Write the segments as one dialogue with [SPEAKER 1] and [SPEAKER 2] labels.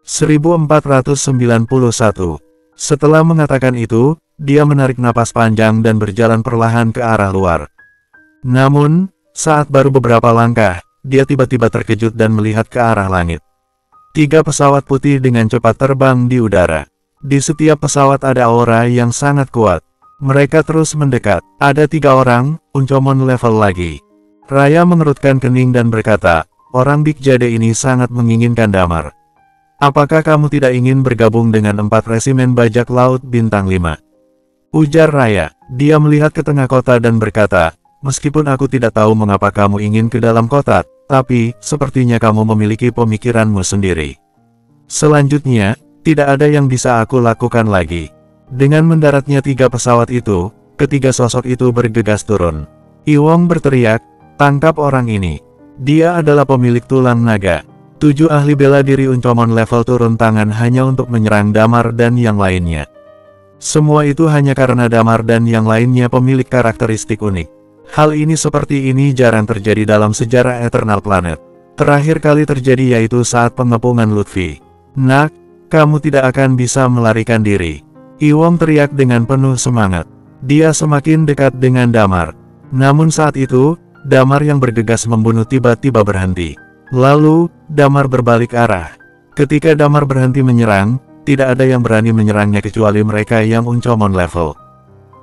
[SPEAKER 1] 1491. Setelah mengatakan itu, dia menarik napas panjang dan berjalan perlahan ke arah luar. Namun, saat baru beberapa langkah, dia tiba-tiba terkejut dan melihat ke arah langit. 3 pesawat putih dengan cepat terbang di udara. Di setiap pesawat ada aura yang sangat kuat. Mereka terus mendekat. Ada 3 orang, Uncomon level lagi. Raya mengerutkan kening dan berkata, orang Big Jade ini sangat menginginkan damar. Apakah kamu tidak ingin bergabung dengan 4 resimen bajak laut bintang 5? Ujar Raya. Dia melihat ke tengah kota dan berkata, meskipun aku tidak tahu mengapa kamu ingin ke dalam kota, tapi, sepertinya kamu memiliki pemikiranmu sendiri. Selanjutnya, tidak ada yang bisa aku lakukan lagi. Dengan mendaratnya 3 pesawat itu, ketiga sosok itu bergegas turun. Iwong berteriak, tangkap orang ini. Dia adalah pemilik tulang naga. 7 ahli bela diri Uncomon level turun tangan hanya untuk menyerang Damar dan yang lainnya. Semua itu hanya karena Damar dan yang lainnya pemilik karakteristik unik. Hal ini seperti ini jarang terjadi dalam sejarah Eternal Planet. Terakhir kali terjadi yaitu saat pengepungan Lutfi. Nak, kamu tidak akan bisa melarikan diri. Iwong teriak dengan penuh semangat. Dia semakin dekat dengan Damar. Namun saat itu, Damar yang bergegas membunuh tiba-tiba berhenti. Lalu, Damar berbalik arah. Ketika Damar berhenti menyerang, tidak ada yang berani menyerangnya kecuali mereka yang Uncomon level.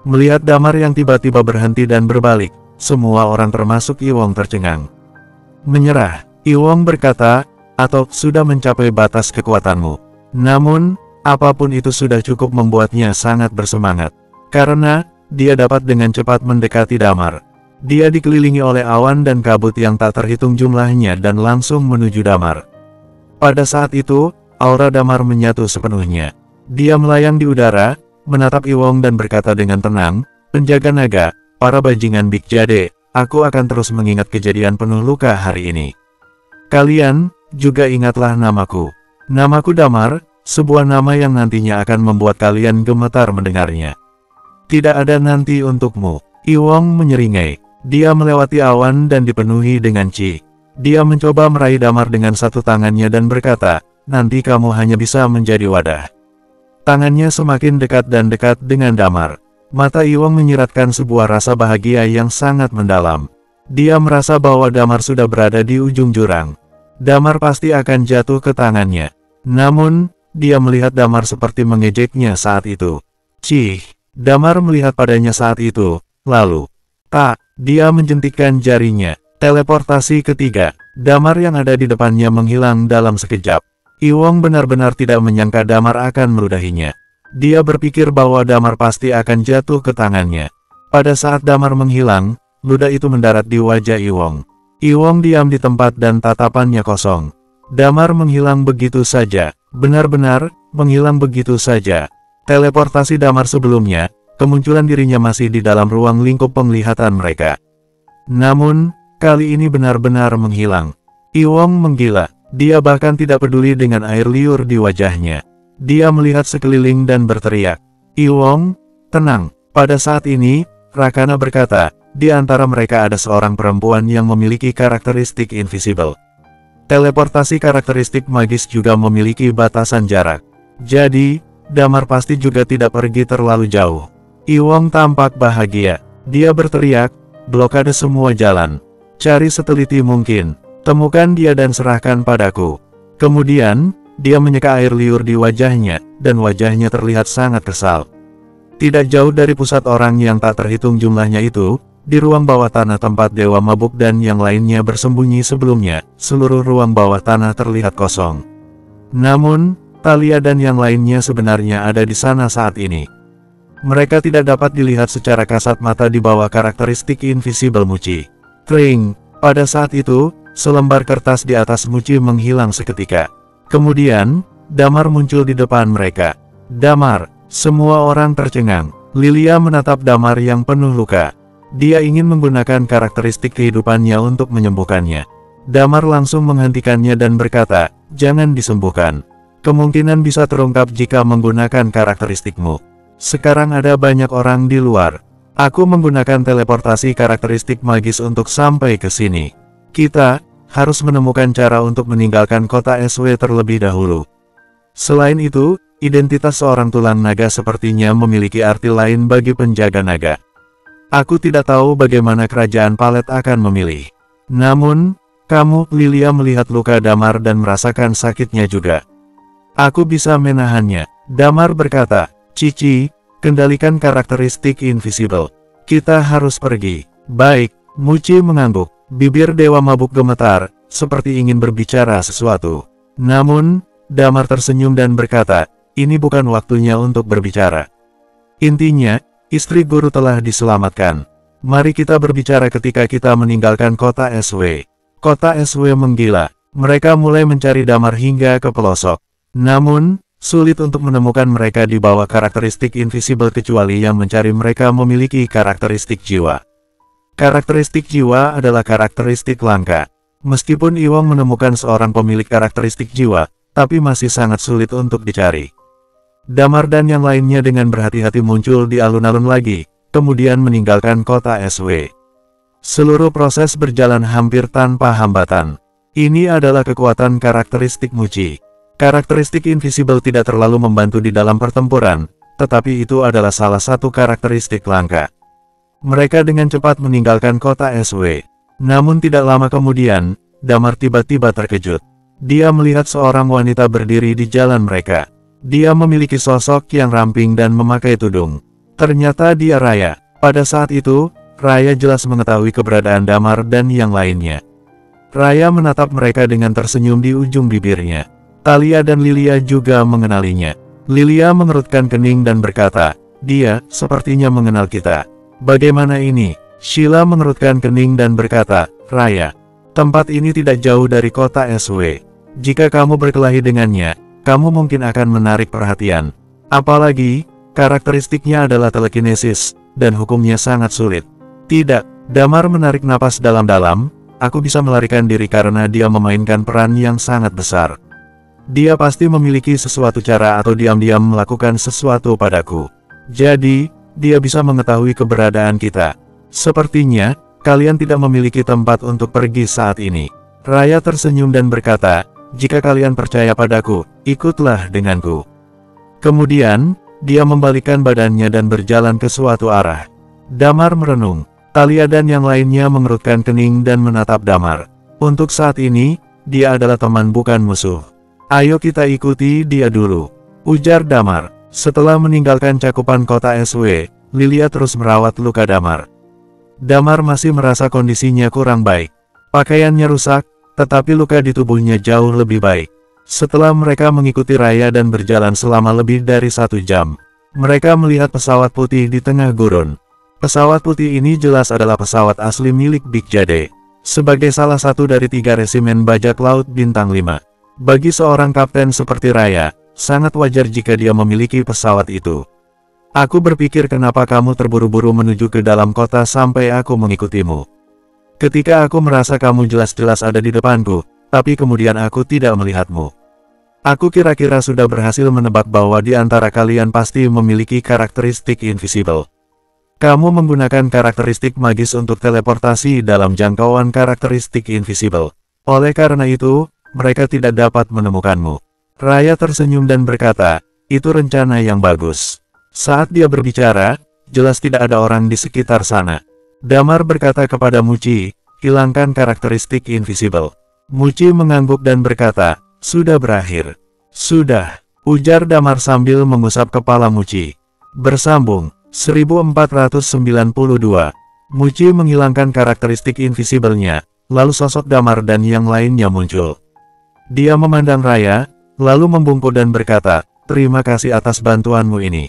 [SPEAKER 1] Melihat Damar yang tiba-tiba berhenti dan berbalik, semua orang termasuk Iwong tercengang. Menyerah, Iwong berkata, atau sudah mencapai batas kekuatanmu. Namun, apapun itu sudah cukup membuatnya sangat bersemangat. Karena, dia dapat dengan cepat mendekati Damar. Dia dikelilingi oleh awan dan kabut yang tak terhitung jumlahnya dan langsung menuju Damar. Pada saat itu, aura Damar menyatu sepenuhnya. Dia melayang di udara, menatap Iwong dan berkata dengan tenang, penjaga naga, para bajingan Big Jade, aku akan terus mengingat kejadian penuh luka hari ini. Kalian, juga ingatlah namaku. Namaku Damar, sebuah nama yang nantinya akan membuat kalian gemetar mendengarnya. Tidak ada nanti untukmu. Iwong menyeringai. Dia melewati awan dan dipenuhi dengan Qi. Dia mencoba meraih Damar dengan satu tangannya dan berkata, nanti kamu hanya bisa menjadi wadah. Tangannya semakin dekat dan dekat dengan Damar. Mata Iwong menyiratkan sebuah rasa bahagia yang sangat mendalam. Dia merasa bahwa Damar sudah berada di ujung jurang. Damar pasti akan jatuh ke tangannya. Namun, dia melihat Damar seperti mengejeknya saat itu. Cih, Damar melihat padanya saat itu, lalu, tak, dia menjentikkan jarinya. Teleportasi ketiga, Damar yang ada di depannya menghilang dalam sekejap. Iwong benar-benar tidak menyangka Damar akan meludahinya. Dia berpikir bahwa Damar pasti akan jatuh ke tangannya. Pada saat Damar menghilang, ludah itu mendarat di wajah Iwong. Iwong diam di tempat dan tatapannya kosong. Damar menghilang begitu saja, benar-benar menghilang begitu saja. Teleportasi Damar sebelumnya, kemunculan dirinya masih di dalam ruang lingkup penglihatan mereka. Namun, kali ini benar-benar menghilang. Iwong menggila. Dia bahkan tidak peduli dengan air liur di wajahnya. Dia melihat sekeliling dan berteriak, Iwong, tenang. Pada saat ini, Rakana berkata, di antara mereka ada seorang perempuan yang memiliki karakteristik invisible. Teleportasi karakteristik magis juga memiliki batasan jarak. Jadi, Damar pasti juga tidak pergi terlalu jauh. Iwong tampak bahagia. Dia berteriak, blokade semua jalan. Cari seteliti mungkin. Temukan dia dan serahkan padaku. Kemudian, dia menyeka air liur di wajahnya, dan wajahnya terlihat sangat kesal. Tidak jauh dari pusat orang yang tak terhitung jumlahnya itu, di ruang bawah tanah tempat Dewa Mabuk dan yang lainnya bersembunyi sebelumnya, seluruh ruang bawah tanah terlihat kosong. Namun, Talia dan yang lainnya sebenarnya ada di sana saat ini. Mereka tidak dapat dilihat secara kasat mata di bawah karakteristik invisible Muci. Kling, pada saat itu, selembar kertas di atas Muci menghilang seketika. Kemudian, Damar muncul di depan mereka. Damar, semua orang tercengang. Lilia menatap Damar yang penuh luka. Dia ingin menggunakan karakteristik kehidupannya untuk menyembuhkannya. Damar langsung menghentikannya dan berkata, jangan disembuhkan. Kemungkinan bisa terungkap jika menggunakan karakteristikmu. Sekarang ada banyak orang di luar. Aku menggunakan teleportasi karakteristik magis untuk sampai ke sini. Kita harus menemukan cara untuk meninggalkan kota SW terlebih dahulu. Selain itu, identitas seorang tulang naga sepertinya memiliki arti lain bagi penjaga naga. Aku tidak tahu bagaimana kerajaan Palet akan memilih. Namun, kamu, Lilia melihat luka Damar dan merasakan sakitnya juga. Aku bisa menahannya, Damar berkata. Cici, kendalikan karakteristik invisible. Kita harus pergi. Baik, Muci mengangguk. Bibir Dewa Mabuk gemetar, seperti ingin berbicara sesuatu. Namun, Damar tersenyum dan berkata, ini bukan waktunya untuk berbicara. Intinya, istri guru telah diselamatkan. Mari kita berbicara ketika kita meninggalkan kota SW. Kota SW menggila. Mereka mulai mencari Damar hingga ke pelosok. Namun, sulit untuk menemukan mereka di bawah karakteristik invisible kecuali yang mencari mereka memiliki karakteristik jiwa. Karakteristik jiwa adalah karakteristik langka. Meskipun Iwang menemukan seorang pemilik karakteristik jiwa, tapi masih sangat sulit untuk dicari. Damar dan yang lainnya dengan berhati-hati muncul di alun-alun lagi, kemudian meninggalkan kota SW. Seluruh proses berjalan hampir tanpa hambatan. Ini adalah kekuatan karakteristik Muci. Karakteristik invisible tidak terlalu membantu di dalam pertempuran, tetapi itu adalah salah satu karakteristik langka. Mereka dengan cepat meninggalkan kota SW. Namun tidak lama kemudian, Damar tiba-tiba terkejut. Dia melihat seorang wanita berdiri di jalan mereka. Dia memiliki sosok yang ramping dan memakai tudung. Ternyata dia Raya. Pada saat itu, Raya jelas mengetahui keberadaan Damar dan yang lainnya. Raya menatap mereka dengan tersenyum di ujung bibirnya. Talia dan Lilia juga mengenalinya. Lilia mengerutkan kening dan berkata, dia sepertinya mengenal kita. Bagaimana ini? Sheila mengerutkan kening dan berkata, Raya, tempat ini tidak jauh dari kota SW. Jika kamu berkelahi dengannya, kamu mungkin akan menarik perhatian. Apalagi, karakteristiknya adalah telekinesis, dan hukumnya sangat sulit. Tidak, Damar menarik napas dalam-dalam, aku bisa melarikan diri karena dia memainkan peran yang sangat besar. Dia pasti memiliki sesuatu cara atau diam-diam melakukan sesuatu padaku. Jadi, dia bisa mengetahui keberadaan kita. Sepertinya, kalian tidak memiliki tempat untuk pergi saat ini. Raya tersenyum dan berkata, jika kalian percaya padaku, ikutlah denganku. Kemudian, dia membalikkan badannya dan berjalan ke suatu arah. Damar merenung. Talia dan yang lainnya mengerutkan kening dan menatap Damar. Untuk saat ini, dia adalah teman bukan musuh. Ayo kita ikuti dia dulu, ujar Damar. Setelah meninggalkan cakupan kota SW, Lilia terus merawat luka Damar. Damar masih merasa kondisinya kurang baik. Pakaiannya rusak, tetapi luka di tubuhnya jauh lebih baik. Setelah mereka mengikuti Raya dan berjalan selama lebih dari 1 jam, mereka melihat pesawat putih di tengah gurun. Pesawat putih ini jelas adalah pesawat asli milik Big Jade, sebagai salah satu dari 3 resimen bajak laut bintang 5. Bagi seorang kapten seperti Raya, sangat wajar jika dia memiliki pesawat itu. Aku berpikir kenapa kamu terburu-buru menuju ke dalam kota sampai aku mengikutimu. Ketika aku merasa kamu jelas-jelas ada di depanku, tapi kemudian aku tidak melihatmu. Aku kira-kira sudah berhasil menebak bahwa di antara kalian pasti memiliki karakteristik invisible. Kamu menggunakan karakteristik magis untuk teleportasi dalam jangkauan karakteristik invisible. Oleh karena itu, mereka tidak dapat menemukanmu. Raya tersenyum dan berkata, itu rencana yang bagus. Saat dia berbicara, jelas tidak ada orang di sekitar sana. Damar berkata kepada Muci, hilangkan karakteristik invisible. Muci mengangguk dan berkata, sudah berakhir. Sudah, ujar Damar sambil mengusap kepala Muci. Bersambung, 1492. Muci menghilangkan karakteristik invisible-nya, lalu sosok Damar dan yang lainnya muncul. Dia memandang Raya, lalu membungkuk dan berkata, terima kasih atas bantuanmu ini.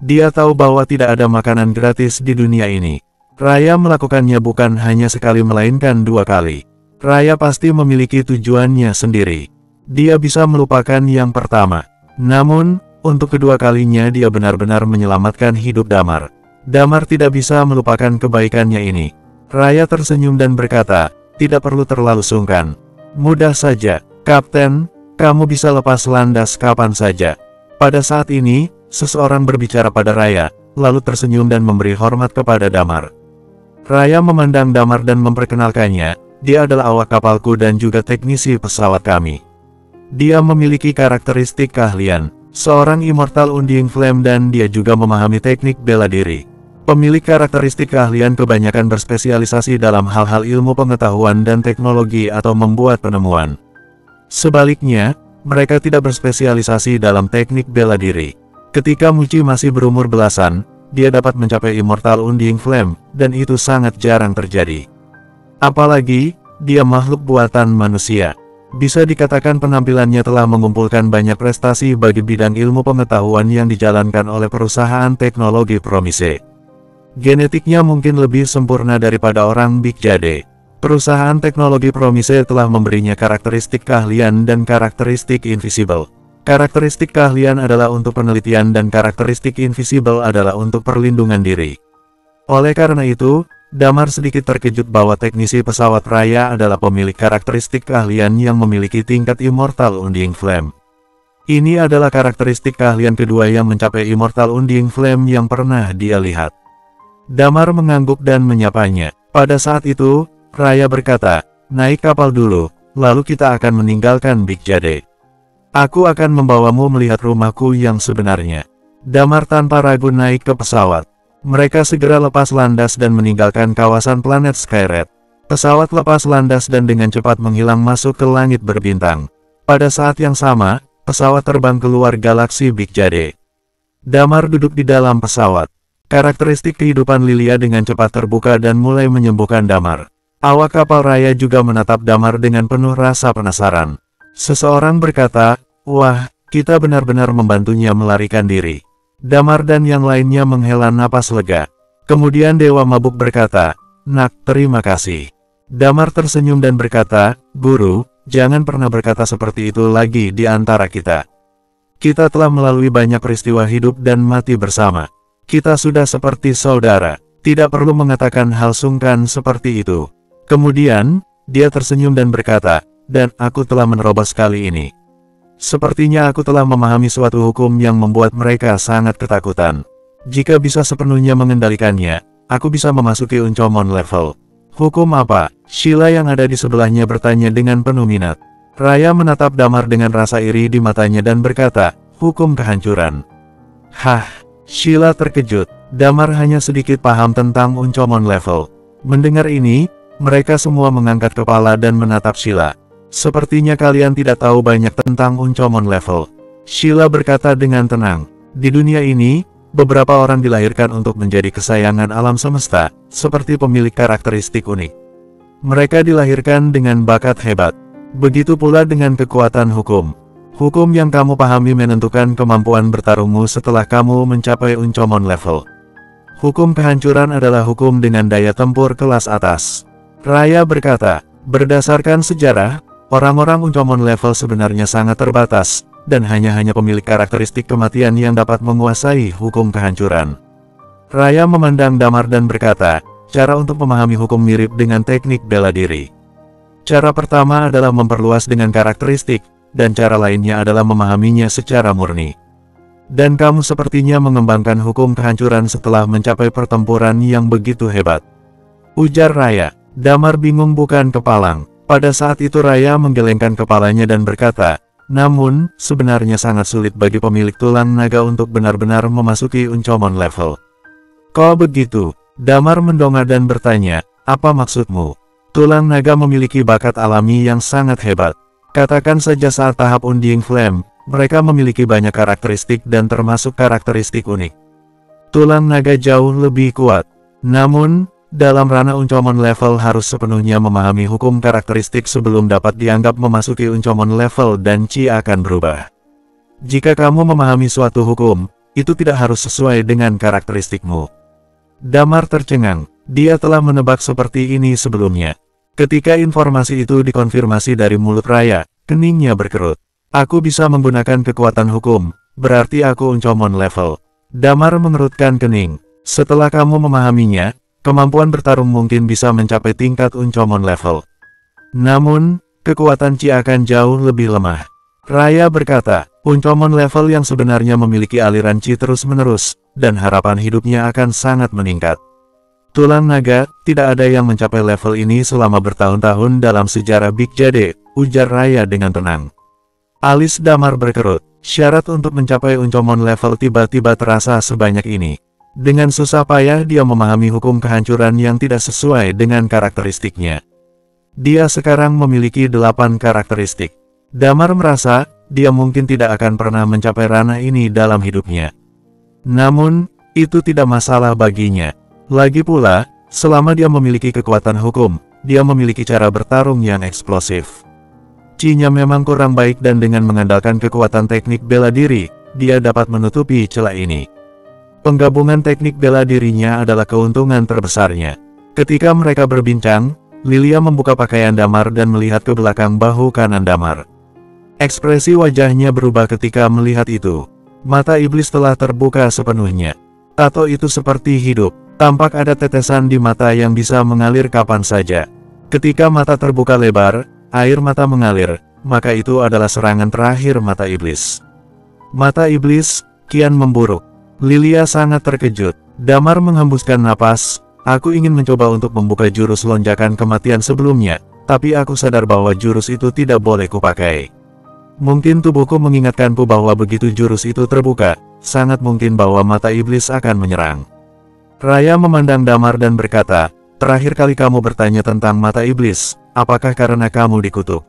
[SPEAKER 1] Dia tahu bahwa tidak ada makanan gratis di dunia ini. Raya melakukannya bukan hanya sekali melainkan 2 kali. Raya pasti memiliki tujuannya sendiri. Dia bisa melupakan yang pertama. Namun, untuk kedua kalinya dia benar-benar menyelamatkan hidup Damar. Damar tidak bisa melupakan kebaikannya ini. Raya tersenyum dan berkata, tidak perlu terlalu sungkan. Mudah saja, Kapten, kamu bisa lepas landas kapan saja. Pada saat ini, seseorang berbicara pada Raya, lalu tersenyum dan memberi hormat kepada Damar. Raya memandang Damar dan memperkenalkannya, dia adalah awak kapalku dan juga teknisi pesawat kami. Dia memiliki karakteristik keahlian, seorang Immortal Undying Flame dan dia juga memahami teknik bela diri. Pemilik karakteristik keahlian kebanyakan berspesialisasi dalam hal-hal ilmu pengetahuan dan teknologi atau membuat penemuan. Sebaliknya, mereka tidak berspesialisasi dalam teknik bela diri. Ketika Muji masih berumur belasan, dia dapat mencapai Immortal Undying Flame, dan itu sangat jarang terjadi. Apalagi, dia makhluk buatan manusia. Bisa dikatakan penampilannya telah mengumpulkan banyak prestasi bagi bidang ilmu pengetahuan yang dijalankan oleh perusahaan teknologi Promise. Genetiknya mungkin lebih sempurna daripada orang Big Jade. Perusahaan teknologi Promise telah memberinya karakteristik keahlian dan karakteristik invisible. Karakteristik keahlian adalah untuk penelitian dan karakteristik invisible adalah untuk perlindungan diri. Oleh karena itu, Damar sedikit terkejut bahwa teknisi pesawat Raya adalah pemilik karakteristik keahlian yang memiliki tingkat Immortal Undying Flame. Ini adalah karakteristik keahlian kedua yang mencapai Immortal Undying Flame yang pernah dia lihat. Damar mengangguk dan menyapanya. Pada saat itu, Raya berkata, "Naik kapal dulu, lalu kita akan meninggalkan Big Jade. Aku akan membawamu melihat rumahku yang sebenarnya." Damar tanpa ragu naik ke pesawat. Mereka segera lepas landas dan meninggalkan kawasan planet Skyred. Pesawat lepas landas dan dengan cepat menghilang masuk ke langit berbintang. Pada saat yang sama, pesawat terbang keluar galaksi Big Jade. Damar duduk di dalam pesawat. Karakteristik kehidupan Lilia dengan cepat terbuka dan mulai menyembuhkan Damar. Awak kapal Raya juga menatap Damar dengan penuh rasa penasaran. Seseorang berkata, "Wah, kita benar-benar membantunya melarikan diri." Damar dan yang lainnya menghela napas lega. Kemudian Dewa Mabuk berkata, "Nak, terima kasih." Damar tersenyum dan berkata, "Guru, jangan pernah berkata seperti itu lagi di antara kita. Kita telah melalui banyak peristiwa hidup dan mati bersama. Kita sudah seperti saudara. Tidak perlu mengatakan hal sungkan seperti itu." Kemudian, dia tersenyum dan berkata, "Dan aku telah menerobos kali ini. Sepertinya aku telah memahami suatu hukum yang membuat mereka sangat ketakutan. Jika bisa sepenuhnya mengendalikannya, aku bisa memasuki Uncomon level." "Hukum apa?" Sheila yang ada di sebelahnya bertanya dengan penuh minat. Raya menatap Damar dengan rasa iri di matanya dan berkata, "Hukum kehancuran." "Hah?" Sheila terkejut. Damar hanya sedikit paham tentang Uncomon level. Mendengar ini, mereka semua mengangkat kepala dan menatap Sheila. "Sepertinya kalian tidak tahu banyak tentang Uncomon level." Sheila berkata dengan tenang. Di dunia ini, beberapa orang dilahirkan untuk menjadi kesayangan alam semesta, seperti pemilik karakteristik unik. Mereka dilahirkan dengan bakat hebat. Begitu pula dengan kekuatan hukum. Hukum yang kamu pahami menentukan kemampuan bertarungmu setelah kamu mencapai Uncomon level. Hukum kehancuran adalah hukum dengan daya tempur kelas atas. Raya berkata, "Berdasarkan sejarah, orang-orang Uncomon level sebenarnya sangat terbatas, dan hanya pemilik karakteristik kematian yang dapat menguasai hukum kehancuran." Raya memandang Damar dan berkata, "Cara untuk memahami hukum mirip dengan teknik bela diri. Cara pertama adalah memperluas dengan karakteristik, dan cara lainnya adalah memahaminya secara murni. Dan kamu sepertinya mengembangkan hukum kehancuran setelah mencapai pertempuran yang begitu hebat." Ujar Raya. Damar bingung bukan kepalang. Pada saat itu Raya menggelengkan kepalanya dan berkata, "Namun, sebenarnya sangat sulit bagi pemilik tulang naga untuk benar-benar memasuki Uncomon level." "Kok begitu?" Damar mendongak dan bertanya, "Apa maksudmu?" "Tulang naga memiliki bakat alami yang sangat hebat. Katakan saja saat tahap Undying Flame, mereka memiliki banyak karakteristik dan termasuk karakteristik unik. Tulang naga jauh lebih kuat. Namun, dalam ranah Uncomon level harus sepenuhnya memahami hukum karakteristik sebelum dapat dianggap memasuki Uncomon level dan Chi akan berubah. Jika kamu memahami suatu hukum, itu tidak harus sesuai dengan karakteristikmu." Damar tercengang. Dia telah menebak seperti ini sebelumnya. Ketika informasi itu dikonfirmasi dari mulut Raya, keningnya berkerut. "Aku bisa menggunakan kekuatan hukum, berarti aku Uncomon level." Damar mengerutkan kening. "Setelah kamu memahaminya, kemampuan bertarung mungkin bisa mencapai tingkat Uncomon level. Namun, kekuatan Chi akan jauh lebih lemah." Raya berkata, "Uncomon level yang sebenarnya memiliki aliran Chi terus-menerus, dan harapan hidupnya akan sangat meningkat. Tulang naga, tidak ada yang mencapai level ini selama bertahun-tahun dalam sejarah Big Jade," ujar Raya dengan tenang. Alis Damar berkerut. Syarat untuk mencapai Uncomon level tiba-tiba terasa sebanyak ini. Dengan susah payah dia memahami hukum kehancuran yang tidak sesuai dengan karakteristiknya. Dia sekarang memiliki 8 karakteristik. Damar merasa, dia mungkin tidak akan pernah mencapai ranah ini dalam hidupnya. Namun, itu tidak masalah baginya. Lagi pula, selama dia memiliki kekuatan hukum, dia memiliki cara bertarung yang eksplosif. Chi-nya memang kurang baik dan dengan mengandalkan kekuatan teknik bela diri, dia dapat menutupi celah ini. Penggabungan teknik bela dirinya adalah keuntungan terbesarnya. Ketika mereka berbincang, Lilia membuka pakaian Damar dan melihat ke belakang bahu kanan Damar. Ekspresi wajahnya berubah ketika melihat itu. Mata iblis telah terbuka sepenuhnya. Tato itu seperti hidup. Tampak ada tetesan di mata yang bisa mengalir kapan saja. Ketika mata terbuka lebar, air mata mengalir, maka itu adalah serangan terakhir mata iblis. Mata iblis kian memburuk. Lilia sangat terkejut. Damar menghembuskan napas. Aku ingin mencoba untuk membuka jurus lonjakan kematian sebelumnya, tapi aku sadar bahwa jurus itu tidak boleh kupakai. Mungkin tubuhku mengingatkanku bahwa begitu jurus itu terbuka, sangat mungkin bahwa mata iblis akan menyerang. Raya memandang Damar dan berkata, terakhir kali kamu bertanya tentang mata iblis, apakah karena kamu dikutuk?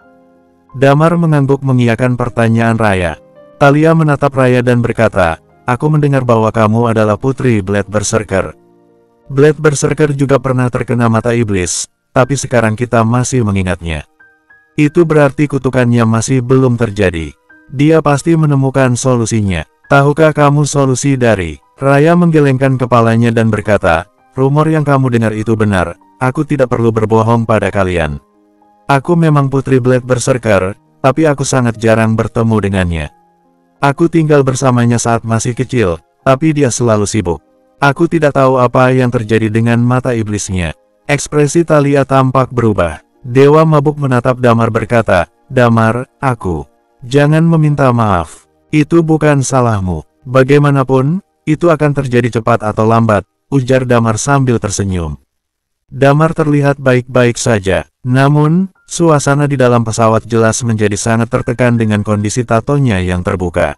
[SPEAKER 1] Damar mengangguk mengiyakan pertanyaan Raya. Talia menatap Raya dan berkata, aku mendengar bahwa kamu adalah putri Blade Berserker. Blade Berserker juga pernah terkena mata iblis, tapi sekarang kita masih mengingatnya. Itu berarti kutukannya masih belum terjadi. Dia pasti menemukan solusinya. Tahukah kamu solusi dari? Raya menggelengkan kepalanya dan berkata, rumor yang kamu dengar itu benar, aku tidak perlu berbohong pada kalian. Aku memang putri Blade Berserker, tapi aku sangat jarang bertemu dengannya. Aku tinggal bersamanya saat masih kecil, tapi dia selalu sibuk. Aku tidak tahu apa yang terjadi dengan mata iblisnya. Ekspresi Talia tampak berubah. Dewa Mabuk menatap Damar berkata, Damar, jangan meminta maaf. Itu bukan salahmu. Bagaimanapun, itu akan terjadi cepat atau lambat, ujar Damar sambil tersenyum. Damar terlihat baik-baik saja. Namun, suasana di dalam pesawat jelas menjadi sangat tertekan dengan kondisi tatonya yang terbuka.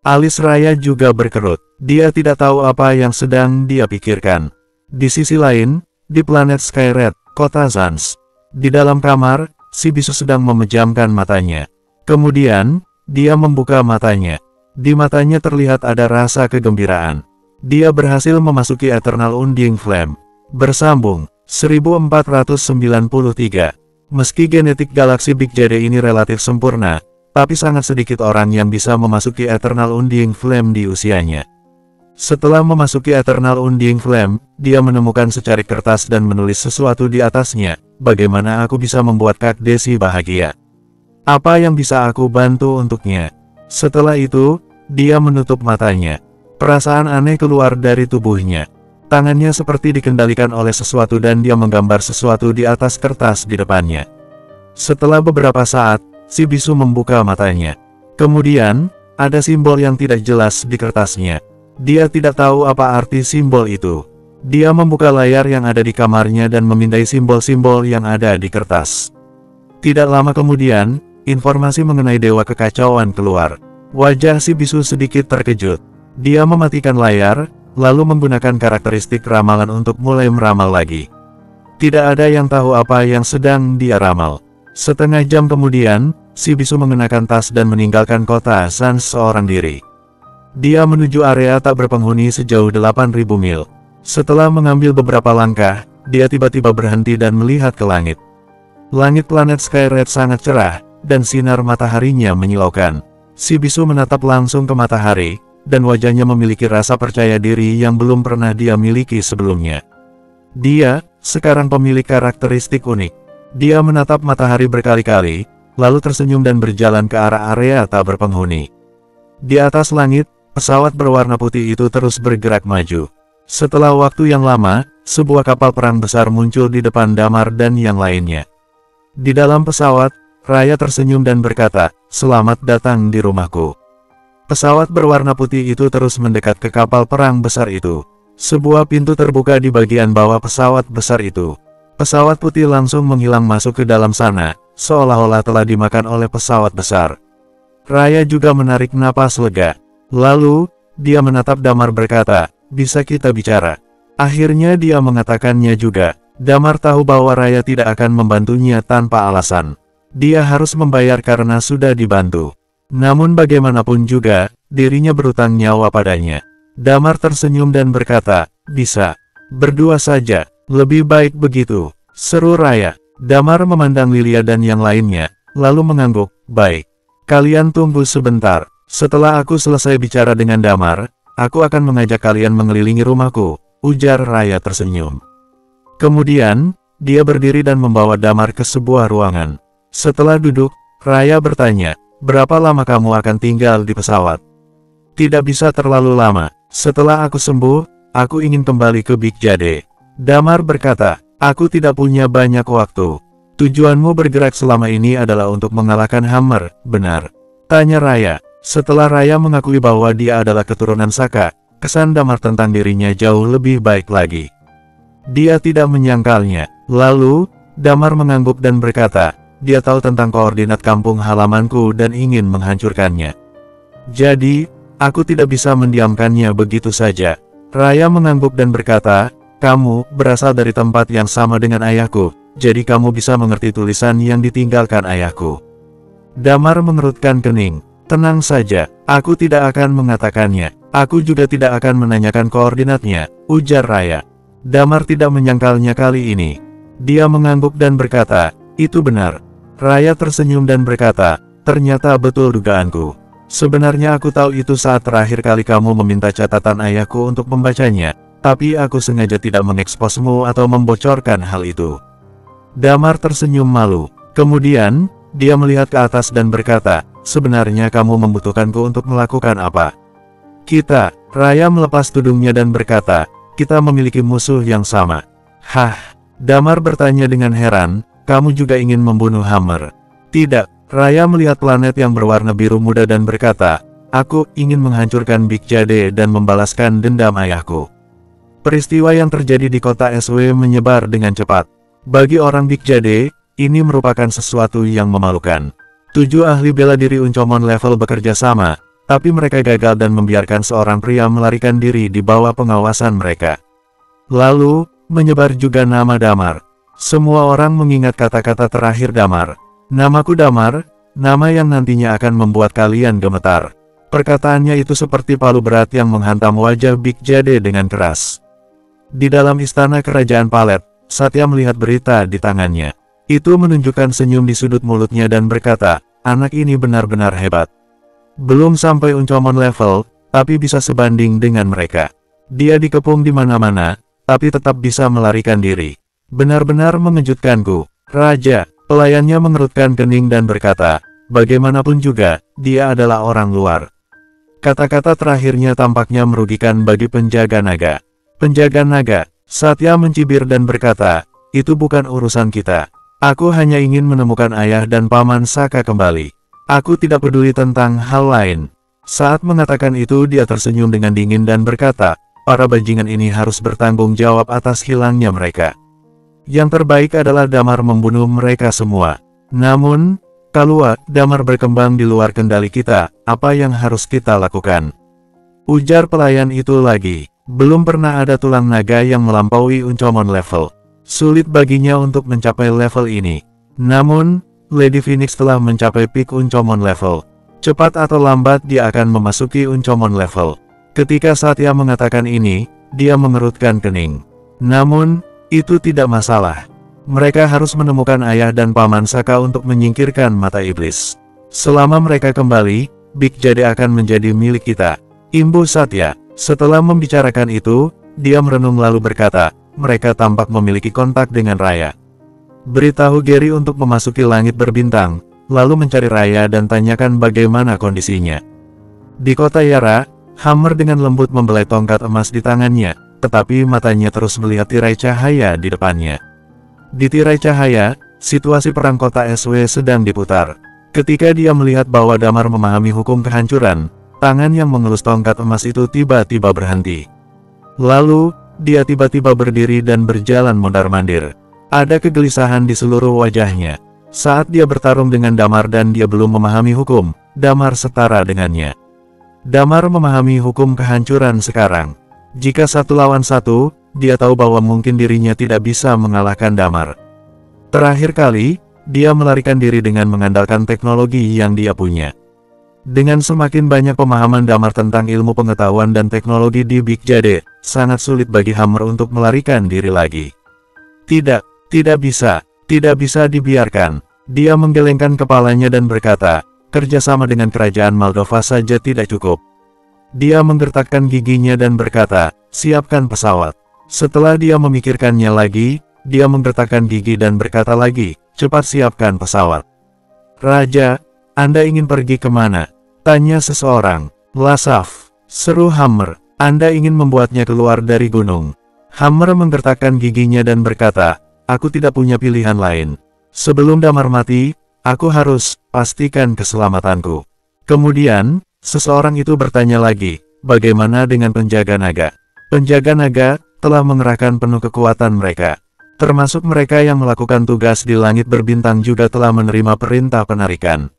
[SPEAKER 1] Alis Raya juga berkerut. Dia tidak tahu apa yang sedang dia pikirkan. Di sisi lain, di planet Skyred, kota Sans. Di dalam kamar, si bisu sedang memejamkan matanya. Kemudian, dia membuka matanya. Di matanya terlihat ada rasa kegembiraan. Dia berhasil memasuki Eternal Undying Flame. Bersambung, 1493. Meski genetik galaksi Big Jade ini relatif sempurna, tapi sangat sedikit orang yang bisa memasuki Eternal Undying Flame di usianya. Setelah memasuki Eternal Undying Flame, dia menemukan secarik kertas dan menulis sesuatu di atasnya. Bagaimana aku bisa membuat Kak Desi bahagia? Apa yang bisa aku bantu untuknya? Setelah itu, dia menutup matanya. Perasaan aneh keluar dari tubuhnya. Tangannya seperti dikendalikan oleh sesuatu dan dia menggambar sesuatu di atas kertas di depannya. Setelah beberapa saat, si bisu membuka matanya. Kemudian, ada simbol yang tidak jelas di kertasnya. Dia tidak tahu apa arti simbol itu. Dia membuka layar yang ada di kamarnya dan memindai simbol-simbol yang ada di kertas. Tidak lama kemudian, informasi mengenai Dewa Kekacauan keluar. Wajah si bisu sedikit terkejut. Dia mematikan layar, lalu menggunakan karakteristik ramalan untuk mulai meramal lagi. Tidak ada yang tahu apa yang sedang dia ramal. Setengah jam kemudian, si bisu mengenakan tas dan meninggalkan kota Sans seorang diri. Dia menuju area tak berpenghuni sejauh 8.000 mil. Setelah mengambil beberapa langkah, dia tiba-tiba berhenti dan melihat ke langit. Langit planet Skyred sangat cerah, dan sinar mataharinya menyilaukan. Si bisu menatap langsung ke matahari, dan wajahnya memiliki rasa percaya diri yang belum pernah dia miliki sebelumnya. Dia, sekarang pemilik karakteristik unik. Dia menatap matahari berkali-kali, lalu tersenyum dan berjalan ke arah area tak berpenghuni. Di atas langit, pesawat berwarna putih itu terus bergerak maju. Setelah waktu yang lama, sebuah kapal perang besar muncul di depan Damar dan yang lainnya. Di dalam pesawat, Raya tersenyum dan berkata, "Selamat datang di rumahku." Pesawat berwarna putih itu terus mendekat ke kapal perang besar itu. Sebuah pintu terbuka di bagian bawah pesawat besar itu. Pesawat putih langsung menghilang masuk ke dalam sana, seolah-olah telah dimakan oleh pesawat besar. Raya juga menarik napas lega. Lalu, dia menatap Damar berkata, bisa kita bicara. Akhirnya dia mengatakannya juga. Damar tahu bahwa Raya tidak akan membantunya tanpa alasan. Dia harus membayar karena sudah dibantu. Namun bagaimanapun juga, dirinya berutang nyawa padanya. Damar tersenyum dan berkata, bisa. Berdua saja, lebih baik begitu, seru Raya. Damar memandang Lilia dan yang lainnya, lalu mengangguk, baik. Kalian tunggu sebentar, setelah aku selesai bicara dengan Damar, aku akan mengajak kalian mengelilingi rumahku, ujar Raya tersenyum. Kemudian, dia berdiri dan membawa Damar ke sebuah ruangan. Setelah duduk, Raya bertanya, berapa lama kamu akan tinggal di pesawat? Tidak bisa terlalu lama, setelah aku sembuh, aku ingin kembali ke Big Jade. Damar berkata, aku tidak punya banyak waktu. Tujuanmu bergerak selama ini adalah untuk mengalahkan Hammer, benar? Tanya Raya. Setelah Raya mengakui bahwa dia adalah keturunan Saka, kesan Damar tentang dirinya jauh lebih baik lagi. Dia tidak menyangkalnya. Lalu, Damar mengangguk dan berkata, dia tahu tentang koordinat kampung halamanku dan ingin menghancurkannya. Jadi, aku tidak bisa mendiamkannya begitu saja. Raya mengangguk dan berkata, kamu berasal dari tempat yang sama dengan ayahku, jadi kamu bisa mengerti tulisan yang ditinggalkan ayahku. Damar mengerutkan kening. Tenang saja, aku tidak akan mengatakannya. Aku juga tidak akan menanyakan koordinatnya, ujar Raya. Damar tidak menyangkalnya kali ini. Dia mengangguk dan berkata, itu benar. Raya tersenyum dan berkata, ternyata betul dugaanku. Sebenarnya aku tahu itu saat terakhir kali kamu meminta catatan ayahku untuk membacanya, tapi aku sengaja tidak mengeksposmu atau membocorkan hal itu. Damar tersenyum malu. Kemudian, dia melihat ke atas dan berkata, sebenarnya kamu membutuhkanku untuk melakukan apa? Kita, Raya melepas tudungnya dan berkata, kita memiliki musuh yang sama. Hah? Damar bertanya dengan heran, kamu juga ingin membunuh Hammer? Tidak, Raya melihat planet yang berwarna biru muda dan berkata, aku ingin menghancurkan Big Jade dan membalaskan dendam ayahku. Peristiwa yang terjadi di kota SW menyebar dengan cepat. Bagi orang Big Jade, ini merupakan sesuatu yang memalukan. 7 ahli bela diri Uncomon level bekerja sama, tapi mereka gagal dan membiarkan seorang pria melarikan diri di bawah pengawasan mereka. Lalu, menyebar juga nama Damar. Semua orang mengingat kata-kata terakhir Damar. Namaku Damar, nama yang nantinya akan membuat kalian gemetar. Perkataannya itu seperti palu berat yang menghantam wajah Big Jade dengan keras. Di dalam istana kerajaan Palet, Satya melihat berita di tangannya. Itu menunjukkan senyum di sudut mulutnya dan berkata, anak ini benar-benar hebat. Belum sampai Uncomon level, tapi bisa sebanding dengan mereka. Dia dikepung di mana-mana, tapi tetap bisa melarikan diri. Benar-benar mengejutkanku. Raja, pelayannya mengerutkan kening dan berkata, bagaimanapun juga, dia adalah orang luar. Kata-kata terakhirnya tampaknya merugikan bagi penjaga naga. Penjaga naga, Satya mencibir dan berkata, itu bukan urusan kita. Aku hanya ingin menemukan ayah dan paman Saka kembali. Aku tidak peduli tentang hal lain. Saat mengatakan itu dia tersenyum dengan dingin dan berkata, para bajingan ini harus bertanggung jawab atas hilangnya mereka. Yang terbaik adalah Damar membunuh mereka semua. Namun, kalau Damar berkembang di luar kendali kita, apa yang harus kita lakukan? Ujar pelayan itu lagi. Belum pernah ada tulang naga yang melampaui Uncomon level. Sulit baginya untuk mencapai level ini. Namun, Lady Phoenix telah mencapai peak Uncomon level. Cepat atau lambat dia akan memasuki Uncomon level. Ketika Satya mengatakan ini, dia mengerutkan kening. Namun, itu tidak masalah. Mereka harus menemukan ayah dan paman Saka untuk menyingkirkan mata iblis. Selama mereka kembali, Big Jade akan menjadi milik kita. Imbu Satya. Setelah membicarakan itu, dia merenung lalu berkata, mereka tampak memiliki kontak dengan Raya. Beritahu Gary untuk memasuki langit berbintang, lalu mencari Raya dan tanyakan bagaimana kondisinya. Di kota Yara, Hammer dengan lembut membelai tongkat emas di tangannya, tetapi matanya terus melihat tirai cahaya di depannya. Di tirai cahaya, situasi perang kota SW sedang diputar. Ketika dia melihat bahwa Damar memahami hukum kehancuran, tangan yang mengelus tongkat emas itu tiba-tiba berhenti. Lalu, dia tiba-tiba berdiri dan berjalan mondar-mandir. Ada kegelisahan di seluruh wajahnya. Saat dia bertarung dengan Damar dan dia belum memahami hukum, Damar setara dengannya. Damar memahami hukum kehancuran sekarang. Jika 1 lawan 1, dia tahu bahwa mungkin dirinya tidak bisa mengalahkan Damar. Terakhir kali, dia melarikan diri dengan mengandalkan teknologi yang dia punya. Dengan semakin banyak pemahaman Damar tentang ilmu pengetahuan dan teknologi di Big Jade, sangat sulit bagi Hammer untuk melarikan diri lagi. Tidak bisa dibiarkan. Dia menggelengkan kepalanya dan berkata, kerjasama dengan kerajaan Moldova saja tidak cukup. Dia menggertakkan giginya dan berkata, siapkan pesawat. Setelah dia memikirkannya lagi, dia menggertakkan gigi dan berkata lagi, cepat siapkan pesawat. Raja, Anda ingin pergi kemana? Tanya seseorang. Lasaf, seru Hammer, Anda ingin membuatnya keluar dari gunung. Hammer menggertakkan giginya dan berkata, aku tidak punya pilihan lain. Sebelum Damar mati, aku harus pastikan keselamatanku. Kemudian, seseorang itu bertanya lagi, bagaimana dengan penjaga naga? Penjaga naga telah mengerahkan penuh kekuatan mereka. Termasuk mereka yang melakukan tugas di langit berbintang juga telah menerima perintah penarikan.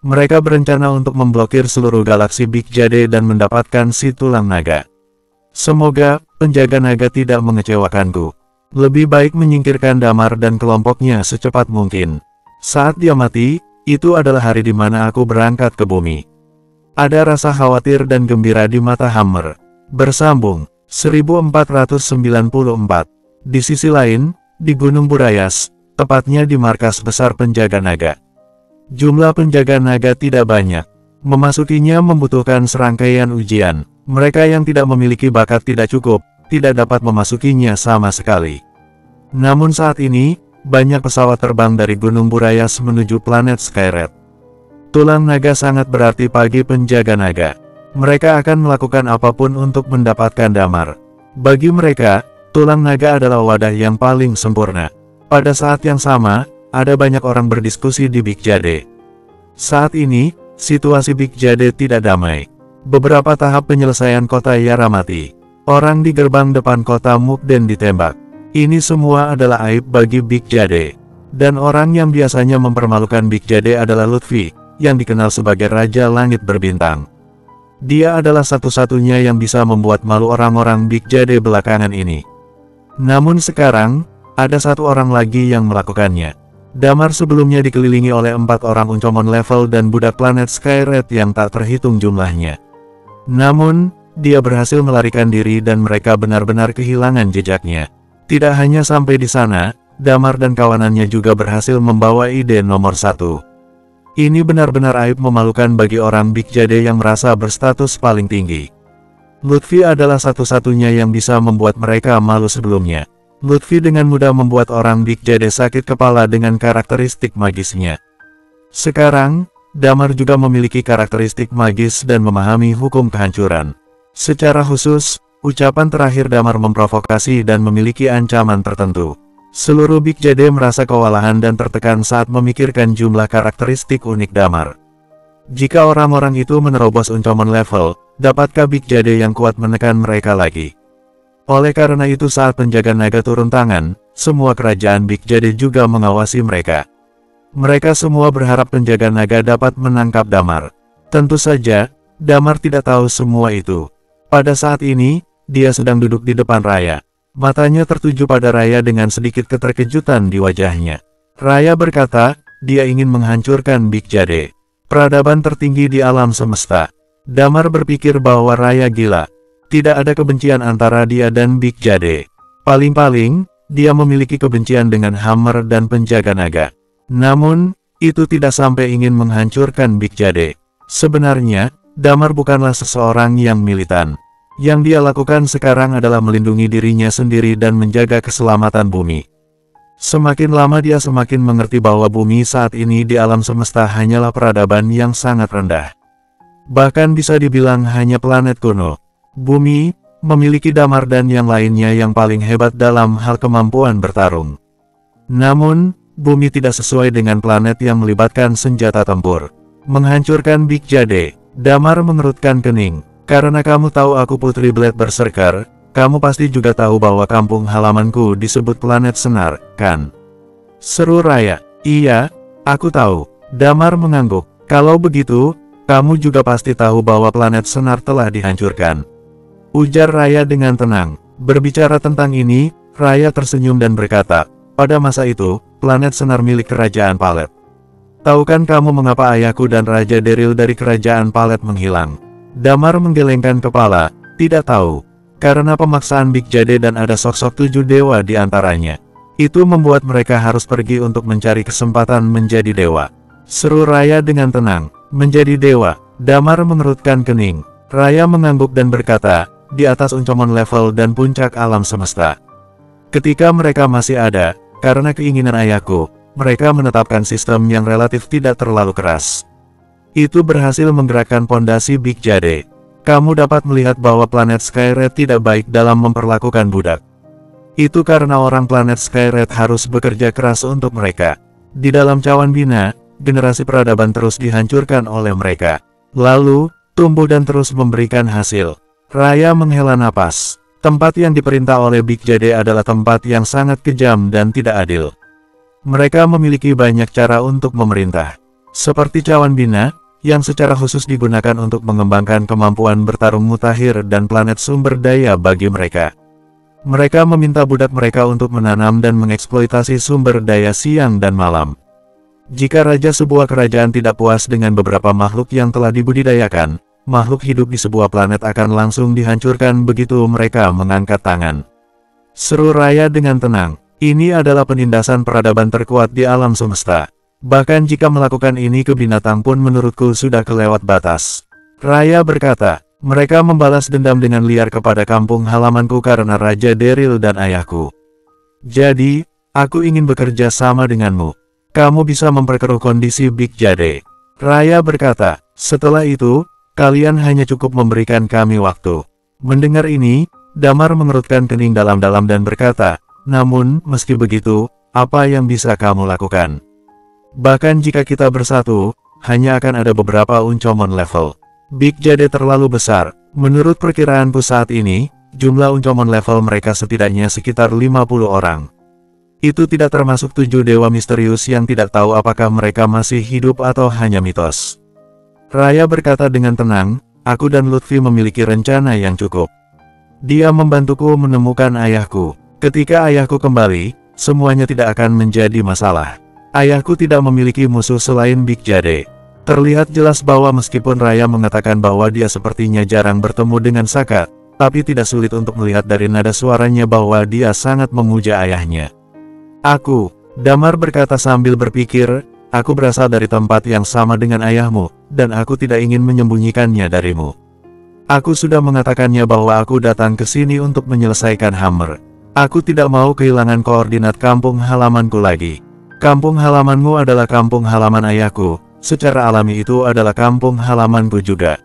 [SPEAKER 1] Mereka berencana untuk memblokir seluruh galaksi Big Jade dan mendapatkan si tulang naga. Semoga penjaga naga tidak mengecewakanku. Lebih baik menyingkirkan Damar dan kelompoknya secepat mungkin. Saat dia mati, itu adalah hari di mana aku berangkat ke bumi. Ada rasa khawatir dan gembira di mata Hammer. Bersambung, 1494. Di sisi lain, di Gunung Burayas, tepatnya di markas besar penjaga naga. Jumlah penjaga naga tidak banyak. Memasukinya membutuhkan serangkaian ujian. Mereka yang tidak memiliki bakat tidak cukup, tidak dapat memasukinya sama sekali. Namun saat ini, banyak pesawat terbang dari Gunung Burayas menuju planet Skyred. Tulang naga sangat berarti bagi penjaga naga. Mereka akan melakukan apapun untuk mendapatkan Damar. Bagi mereka, tulang naga adalah wadah yang paling sempurna. Pada saat yang sama, ada banyak orang berdiskusi di Big Jade. Saat ini, situasi Big Jade tidak damai. Beberapa tahap penyelesaian kota Yaramati. Orang di gerbang depan kota Mukden ditembak. Ini semua adalah aib bagi Big Jade. Dan orang yang biasanya mempermalukan Big Jade adalah Lutfi, yang dikenal sebagai Raja Langit Berbintang. Dia adalah satu-satunya yang bisa membuat malu orang-orang Big Jade belakangan ini. Namun sekarang, ada satu orang lagi yang melakukannya. Damar sebelumnya dikelilingi oleh 4 orang uncomon level dan budak planet Skyred yang tak terhitung jumlahnya. Namun, dia berhasil melarikan diri dan mereka benar-benar kehilangan jejaknya. Tidak hanya sampai di sana, Damar dan kawanannya juga berhasil membawa ide nomor 1. Ini benar-benar aib memalukan bagi orang Big Jade yang merasa berstatus paling tinggi. Lutfi adalah satu-satunya yang bisa membuat mereka malu sebelumnya. Lutfi dengan mudah membuat orang Big Jade sakit kepala dengan karakteristik magisnya. Sekarang, Damar juga memiliki karakteristik magis dan memahami hukum kehancuran. Secara khusus, ucapan terakhir Damar memprovokasi dan memiliki ancaman tertentu. Seluruh Big Jade merasa kewalahan dan tertekan saat memikirkan jumlah karakteristik unik Damar. Jika orang-orang itu menerobos uncomon level, dapatkah Big Jade yang kuat menekan mereka lagi? Oleh karena itu saat penjaga naga turun tangan, semua kerajaan Big Jade juga mengawasi mereka. Mereka semua berharap penjaga naga dapat menangkap Damar. Tentu saja, Damar tidak tahu semua itu. Pada saat ini, dia sedang duduk di depan Raya. Matanya tertuju pada Raya dengan sedikit keterkejutan di wajahnya. Raya berkata, dia ingin menghancurkan Big Jade, peradaban tertinggi di alam semesta. Damar berpikir bahwa Raya gila. Tidak ada kebencian antara dia dan Big Jade. Paling-paling, dia memiliki kebencian dengan Hammer dan penjaga naga. Namun, itu tidak sampai ingin menghancurkan Big Jade. Sebenarnya, Damar bukanlah seseorang yang militan. Yang dia lakukan sekarang adalah melindungi dirinya sendiri dan menjaga keselamatan bumi. Semakin lama dia semakin mengerti bahwa bumi saat ini di alam semesta hanyalah peradaban yang sangat rendah. Bahkan bisa dibilang hanya planet kuno. Bumi memiliki Damar dan yang lainnya yang paling hebat dalam hal kemampuan bertarung. Namun, bumi tidak sesuai dengan planet yang melibatkan senjata tempur. Menghancurkan Big Jade, Damar mengerutkan kening. Karena kamu tahu aku Putri Blade Berserker, kamu pasti juga tahu bahwa kampung halamanku disebut planet Senar, kan? Seru Raya. Iya, aku tahu. Damar mengangguk. Kalau begitu, kamu juga pasti tahu bahwa planet Senar telah dihancurkan. Ujar Raya dengan tenang. Berbicara tentang ini, Raya tersenyum dan berkata, pada masa itu, planet Senar milik Kerajaan Palet. Tahu kan kamu mengapa ayahku dan Raja Daryl dari Kerajaan Palet menghilang? Damar menggelengkan kepala, tidak tahu. Karena pemaksaan Big Jade dan ada sosok 7 dewa di antaranya. Itu membuat mereka harus pergi untuk mencari kesempatan menjadi dewa. Seru Raya dengan tenang. Menjadi dewa. Damar mengerutkan kening. Raya mengangguk dan berkata, di atas Uncomon level dan puncak alam semesta. Ketika mereka masih ada, karena keinginan ayahku, mereka menetapkan sistem yang relatif tidak terlalu keras. Itu berhasil menggerakkan pondasi Big Jade. Kamu dapat melihat bahwa planet Skyred tidak baik dalam memperlakukan budak. Itu karena orang planet Skyred harus bekerja keras untuk mereka. Di dalam cawan bina, generasi peradaban terus dihancurkan oleh mereka. Lalu, tumbuh dan terus memberikan hasil. Raya menghela napas. Tempat yang diperintah oleh Big Jade adalah tempat yang sangat kejam dan tidak adil. Mereka memiliki banyak cara untuk memerintah. Seperti cawan bina, yang secara khusus digunakan untuk mengembangkan kemampuan bertarung mutakhir dan planet sumber daya bagi mereka. Mereka meminta budak mereka untuk menanam dan mengeksploitasi sumber daya siang dan malam. Jika raja sebuah kerajaan tidak puas dengan beberapa makhluk yang telah dibudidayakan, makhluk hidup di sebuah planet akan langsung dihancurkan begitu mereka mengangkat tangan. Seru Raya dengan tenang. Ini adalah penindasan peradaban terkuat di alam semesta. Bahkan jika melakukan ini ke binatang pun menurutku sudah kelewat batas. Raya berkata, mereka membalas dendam dengan liar kepada kampung halamanku karena Raja Daryl dan ayahku. Jadi, aku ingin bekerja sama denganmu. Kamu bisa memperkeruh kondisi Big Jade. Raya berkata, setelah itu, kalian hanya cukup memberikan kami waktu. Mendengar ini, Damar mengerutkan kening dalam-dalam dan berkata, namun, meski begitu, apa yang bisa kamu lakukan? Bahkan jika kita bersatu, hanya akan ada beberapa Uncomon level. Big Jade terlalu besar. Menurut perkiraanku saat ini, jumlah Uncomon level mereka setidaknya sekitar 50 orang. Itu tidak termasuk 7 dewa misterius yang tidak tahu apakah mereka masih hidup atau hanya mitos. Raya berkata dengan tenang, aku dan Lutfi memiliki rencana yang cukup. Dia membantuku menemukan ayahku. Ketika ayahku kembali, semuanya tidak akan menjadi masalah. Ayahku tidak memiliki musuh selain Big Jade. Terlihat jelas bahwa meskipun Raya mengatakan bahwa dia sepertinya jarang bertemu dengan Saka, tapi tidak sulit untuk melihat dari nada suaranya bahwa dia sangat memuja ayahnya. Damar berkata sambil berpikir, aku berasal dari tempat yang sama dengan ayahmu, dan aku tidak ingin menyembunyikannya darimu. Aku sudah mengatakannya bahwa aku datang ke sini untuk menyelesaikan Hammer. Aku tidak mau kehilangan koordinat kampung halamanku lagi. Kampung halamanmu adalah kampung halaman ayahku, secara alami itu adalah kampung halamanku juga.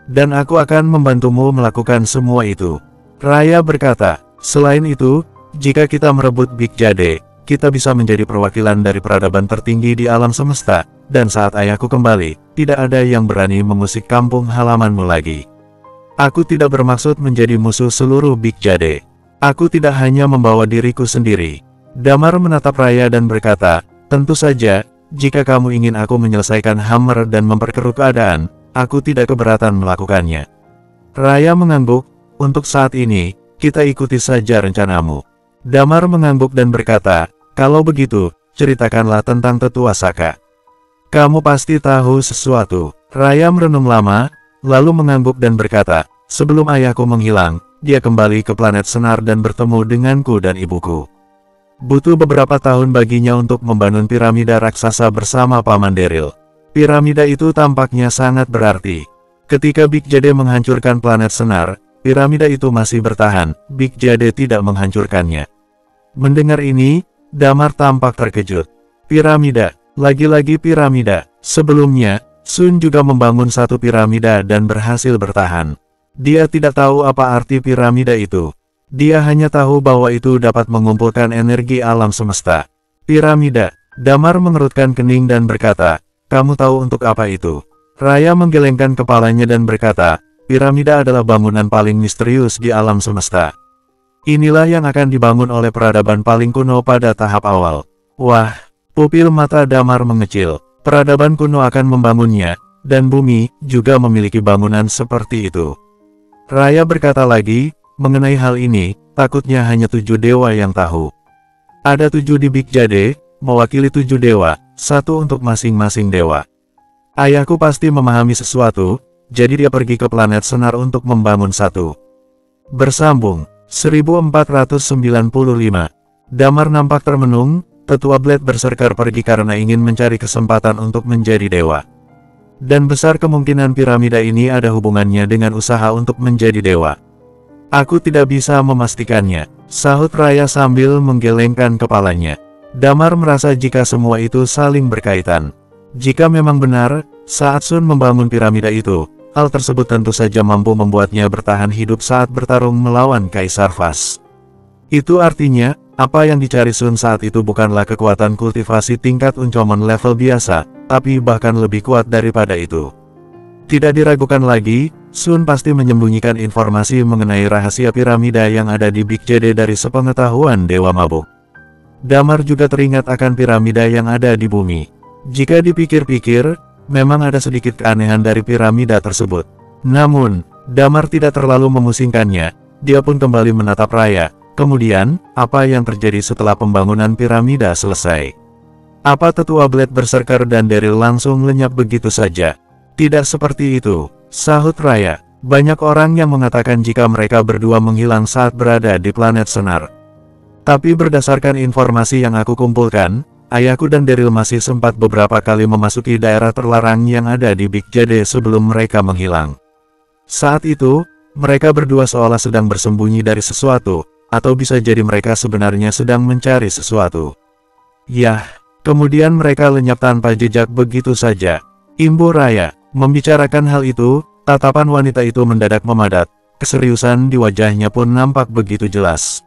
[SPEAKER 1] Dan aku akan membantumu melakukan semua itu. Raya berkata, selain itu, jika kita merebut Big Jade, kita bisa menjadi perwakilan dari peradaban tertinggi di alam semesta, dan saat ayahku kembali, tidak ada yang berani mengusik kampung halamanmu lagi. Aku tidak bermaksud menjadi musuh seluruh Big Jade. Aku tidak hanya membawa diriku sendiri. Damar menatap Raya dan berkata, tentu saja, jika kamu ingin aku menyelesaikan Hammer dan memperkeruh keadaan, aku tidak keberatan melakukannya. Raya mengangguk, untuk saat ini, kita ikuti saja rencanamu. Damar mengangguk dan berkata, kalau begitu, ceritakanlah tentang tetua Saka. Kamu pasti tahu sesuatu. Raya merenung lama, lalu mengangguk dan berkata, sebelum ayahku menghilang, dia kembali ke planet Senar dan bertemu denganku dan ibuku. Butuh beberapa tahun baginya untuk membangun piramida raksasa bersama Paman Daryl. Piramida itu tampaknya sangat berarti. Ketika Big Jade menghancurkan planet Senar, piramida itu masih bertahan, Big Jade tidak menghancurkannya. Mendengar ini, Damar tampak terkejut. Piramida, lagi-lagi piramida. Sebelumnya, Sun juga membangun satu piramida dan berhasil bertahan. Dia tidak tahu apa arti piramida itu. Dia hanya tahu bahwa itu dapat mengumpulkan energi alam semesta. Piramida. Damar mengerutkan kening dan berkata, kamu tahu untuk apa itu? Raya menggelengkan kepalanya dan berkata, piramida adalah bangunan paling misterius di alam semesta. Inilah yang akan dibangun oleh peradaban paling kuno pada tahap awal. Wah, pupil mata Damar mengecil. Peradaban kuno akan membangunnya, dan bumi juga memiliki bangunan seperti itu. Raya berkata lagi, mengenai hal ini, takutnya hanya 7 dewa yang tahu. Ada 7 di Big Jade, mewakili 7 dewa, 1 untuk masing-masing dewa. Ayahku pasti memahami sesuatu, jadi dia pergi ke planet Senar untuk membangun satu. Bersambung, 1495. Damar nampak termenung, tetua Blade Berserker pergi karena ingin mencari kesempatan untuk menjadi dewa. Dan besar kemungkinan piramida ini ada hubungannya dengan usaha untuk menjadi dewa. Aku tidak bisa memastikannya, sahut Raya sambil menggelengkan kepalanya. Damar merasa jika semua itu saling berkaitan. Jika memang benar, saat Sun membangun piramida itu, hal tersebut tentu saja mampu membuatnya bertahan hidup saat bertarung melawan Kaisar Vas. Itu artinya, apa yang dicari Sun saat itu bukanlah kekuatan kultivasi tingkat Uncommon level biasa, tapi bahkan lebih kuat daripada itu. Tidak diragukan lagi, Sun pasti menyembunyikan informasi mengenai rahasia piramida yang ada di Big Jade dari sepengetahuan Dewa Mabuk. Damar juga teringat akan piramida yang ada di bumi. Jika dipikir-pikir, memang ada sedikit keanehan dari piramida tersebut. Namun, Damar tidak terlalu memusingkannya, dia pun kembali menatap Raya. Kemudian, apa yang terjadi setelah pembangunan piramida selesai? Apa tetua Blade Berserker dan Daryl langsung lenyap begitu saja? Tidak seperti itu, sahut Raya. Banyak orang yang mengatakan jika mereka berdua menghilang saat berada di planet Senar. Tapi berdasarkan informasi yang aku kumpulkan, ayahku dan Daryl masih sempat beberapa kali memasuki daerah terlarang yang ada di Big Jade sebelum mereka menghilang. Saat itu, mereka berdua seolah sedang bersembunyi dari sesuatu, atau bisa jadi mereka sebenarnya sedang mencari sesuatu. Yah, kemudian mereka lenyap tanpa jejak begitu saja. Imbu Raya, membicarakan hal itu, tatapan wanita itu mendadak memadat, keseriusan di wajahnya pun nampak begitu jelas.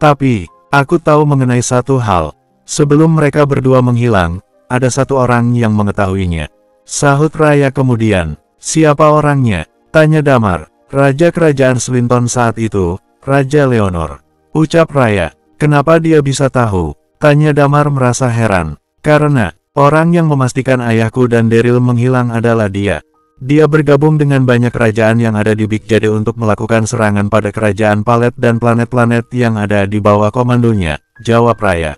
[SPEAKER 1] Tapi, aku tahu mengenai satu hal. Sebelum mereka berdua menghilang, ada satu orang yang mengetahuinya. Sahut Raya kemudian. Siapa orangnya? Tanya Damar. Raja Kerajaan Slinton saat itu, Raja Leonor. Ucap Raya. Kenapa dia bisa tahu? Tanya Damar merasa heran. Karena, orang yang memastikan ayahku dan Daryl menghilang adalah dia. Dia bergabung dengan banyak kerajaan yang ada di Big Jade untuk melakukan serangan pada kerajaan Palet dan planet-planet yang ada di bawah komandonya, jawab Raya.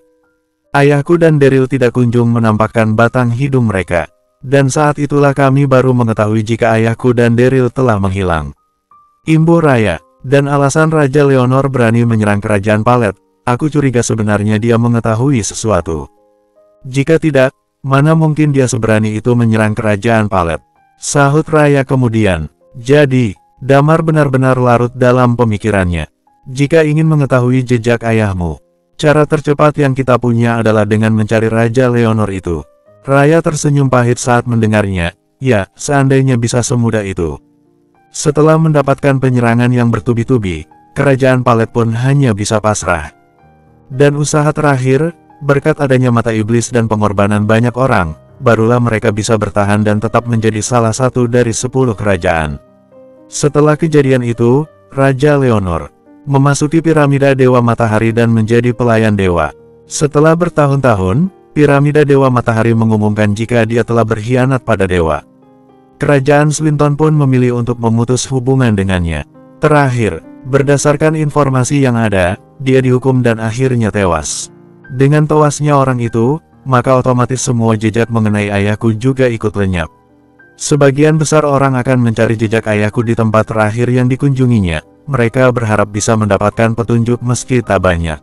[SPEAKER 1] Ayahku dan Daryl tidak kunjung menampakkan batang hidung mereka. Dan saat itulah kami baru mengetahui jika ayahku dan Daryl telah menghilang. Imbu Raya. Dan alasan Raja Leonor berani menyerang kerajaan Palet, aku curiga sebenarnya dia mengetahui sesuatu. Jika tidak, mana mungkin dia seberani itu menyerang kerajaan Palet? Sahut Raya kemudian. Jadi, Damar benar-benar larut dalam pemikirannya. Jika ingin mengetahui jejak ayahmu, cara tercepat yang kita punya adalah dengan mencari Raja Leonor itu. Raya tersenyum pahit saat mendengarnya. Ya, seandainya bisa semudah itu. Setelah mendapatkan penyerangan yang bertubi-tubi, kerajaan Palet pun hanya bisa pasrah. Dan usaha terakhir, berkat adanya mata iblis dan pengorbanan banyak orang, barulah mereka bisa bertahan dan tetap menjadi salah satu dari 10 kerajaan. Setelah kejadian itu, Raja Leonor memasuki piramida Dewa Matahari dan menjadi pelayan dewa. Setelah bertahun-tahun, piramida Dewa Matahari mengumumkan jika dia telah berkhianat pada dewa. Kerajaan Slinton pun memilih untuk memutus hubungan dengannya. Terakhir, berdasarkan informasi yang ada, dia dihukum dan akhirnya tewas. Dengan tewasnya orang itu, maka otomatis semua jejak mengenai ayahku juga ikut lenyap. Sebagian besar orang akan mencari jejak ayahku di tempat terakhir yang dikunjunginya. Mereka berharap bisa mendapatkan petunjuk meski tak banyak.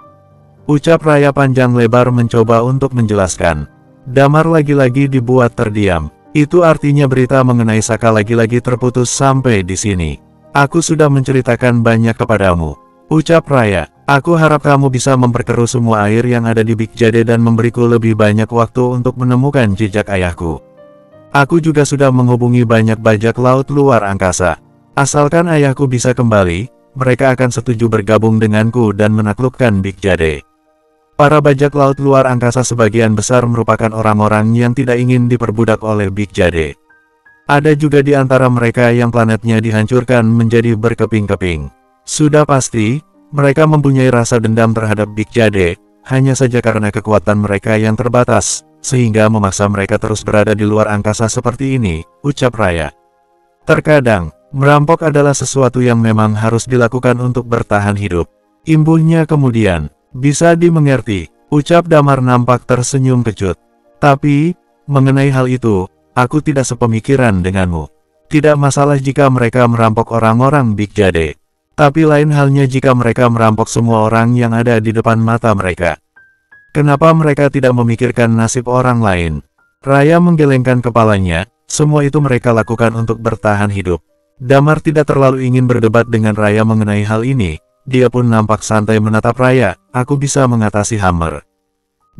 [SPEAKER 1] Ucap Raya panjang lebar mencoba untuk menjelaskan. Damar lagi-lagi dibuat terdiam. Itu artinya berita mengenai Saka lagi-lagi terputus sampai di sini. Aku sudah menceritakan banyak kepadamu. Ucap Raya. Aku harap kamu bisa memperkeruh semua air yang ada di Big Jade dan memberiku lebih banyak waktu untuk menemukan jejak ayahku. Aku juga sudah menghubungi banyak bajak laut luar angkasa. Asalkan ayahku bisa kembali, mereka akan setuju bergabung denganku dan menaklukkan Big Jade. Para bajak laut luar angkasa sebagian besar merupakan orang-orang yang tidak ingin diperbudak oleh Big Jade. Ada juga di antara mereka yang planetnya dihancurkan menjadi berkeping-keping. Sudah pasti, mereka mempunyai rasa dendam terhadap Big Jade, hanya saja karena kekuatan mereka yang terbatas, sehingga memaksa mereka terus berada di luar angkasa seperti ini, ucap Raya. Terkadang, merampok adalah sesuatu yang memang harus dilakukan untuk bertahan hidup. Imbuhnya kemudian, bisa dimengerti, ucap Damar nampak tersenyum kecut. Tapi, mengenai hal itu, aku tidak sepemikiran denganmu. Tidak masalah jika mereka merampok orang-orang Big Jade. Tapi lain halnya jika mereka merampok semua orang yang ada di depan mata mereka. Kenapa mereka tidak memikirkan nasib orang lain? Raya menggelengkan kepalanya, semua itu mereka lakukan untuk bertahan hidup. Damar tidak terlalu ingin berdebat dengan Raya mengenai hal ini, dia pun nampak santai menatap Raya, aku bisa mengatasi Hammer.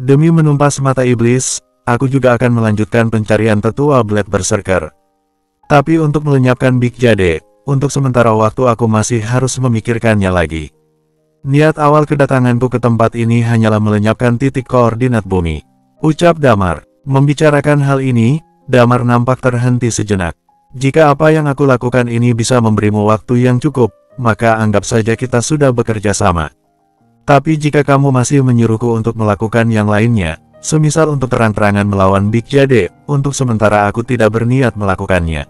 [SPEAKER 1] Demi menumpas mata iblis, aku juga akan melanjutkan pencarian tetua Blade Berserker. Tapi untuk melenyapkan Big Jade, untuk sementara waktu aku masih harus memikirkannya lagi. Niat awal kedatanganku ke tempat ini hanyalah melenyapkan titik koordinat bumi, ucap Damar. Membicarakan hal ini, Damar nampak terhenti sejenak. Jika apa yang aku lakukan ini bisa memberimu waktu yang cukup, maka anggap saja kita sudah bekerja sama. Tapi jika kamu masih menyuruhku untuk melakukan yang lainnya, semisal untuk terang-terangan melawan Big Jade, untuk sementara aku tidak berniat melakukannya.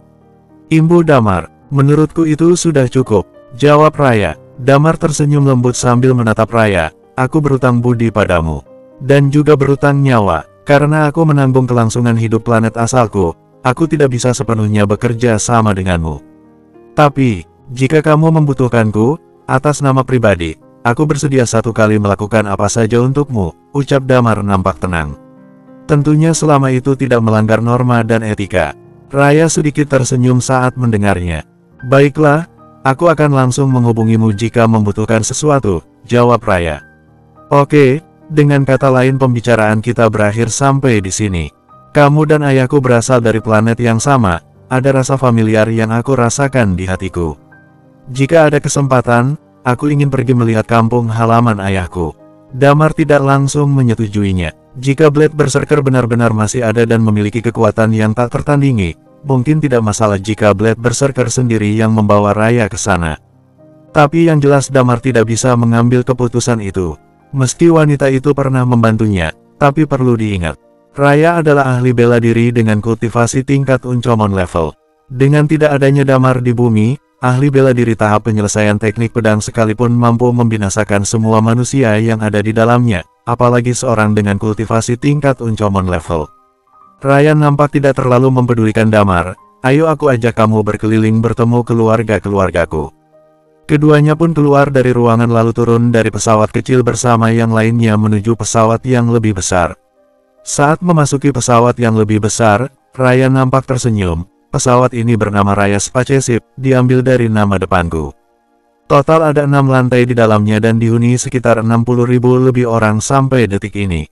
[SPEAKER 1] Imbu Damar, menurutku itu sudah cukup, jawab Raya. Damar tersenyum lembut sambil menatap Raya, aku berutang budi padamu. Dan juga berutang nyawa, karena aku menanggung kelangsungan hidup planet asalku, aku tidak bisa sepenuhnya bekerja sama denganmu. Tapi, jika kamu membutuhkanku, atas nama pribadi, aku bersedia satu kali melakukan apa saja untukmu, ucap Damar nampak tenang. Tentunya selama itu tidak melanggar norma dan etika. Raya sedikit tersenyum saat mendengarnya. Baiklah, aku akan langsung menghubungimu jika membutuhkan sesuatu, jawab Raya. Oke, dengan kata lain pembicaraan kita berakhir sampai di sini. Kamu dan ayahku berasal dari planet yang sama, ada rasa familiar yang aku rasakan di hatiku. Jika ada kesempatan, aku ingin pergi melihat kampung halaman ayahku. Damar tidak langsung menyetujuinya. Jika Blade Berserker benar-benar masih ada dan memiliki kekuatan yang tak tertandingi, mungkin tidak masalah jika Blade Berserker sendiri yang membawa Raya ke sana. Tapi yang jelas Damar tidak bisa mengambil keputusan itu. Meski wanita itu pernah membantunya, tapi perlu diingat, Raya adalah ahli bela diri dengan kultivasi tingkat Uncomon level. Dengan tidak adanya Damar di bumi, ahli bela diri tahap penyelesaian teknik pedang sekalipun mampu membinasakan semua manusia yang ada di dalamnya, apalagi seorang dengan kultivasi tingkat Uncomon level. Raya nampak tidak terlalu mempedulikan Damar, ayo aku ajak kamu berkeliling bertemu keluarga-keluargaku. Keduanya pun keluar dari ruangan lalu turun dari pesawat kecil bersama yang lainnya menuju pesawat yang lebih besar. Saat memasuki pesawat yang lebih besar, Raya nampak tersenyum. Pesawat ini bernama Raya Spaceship, diambil dari nama depanku. Total ada 6 lantai di dalamnya dan dihuni sekitar 60.000 lebih orang sampai detik ini.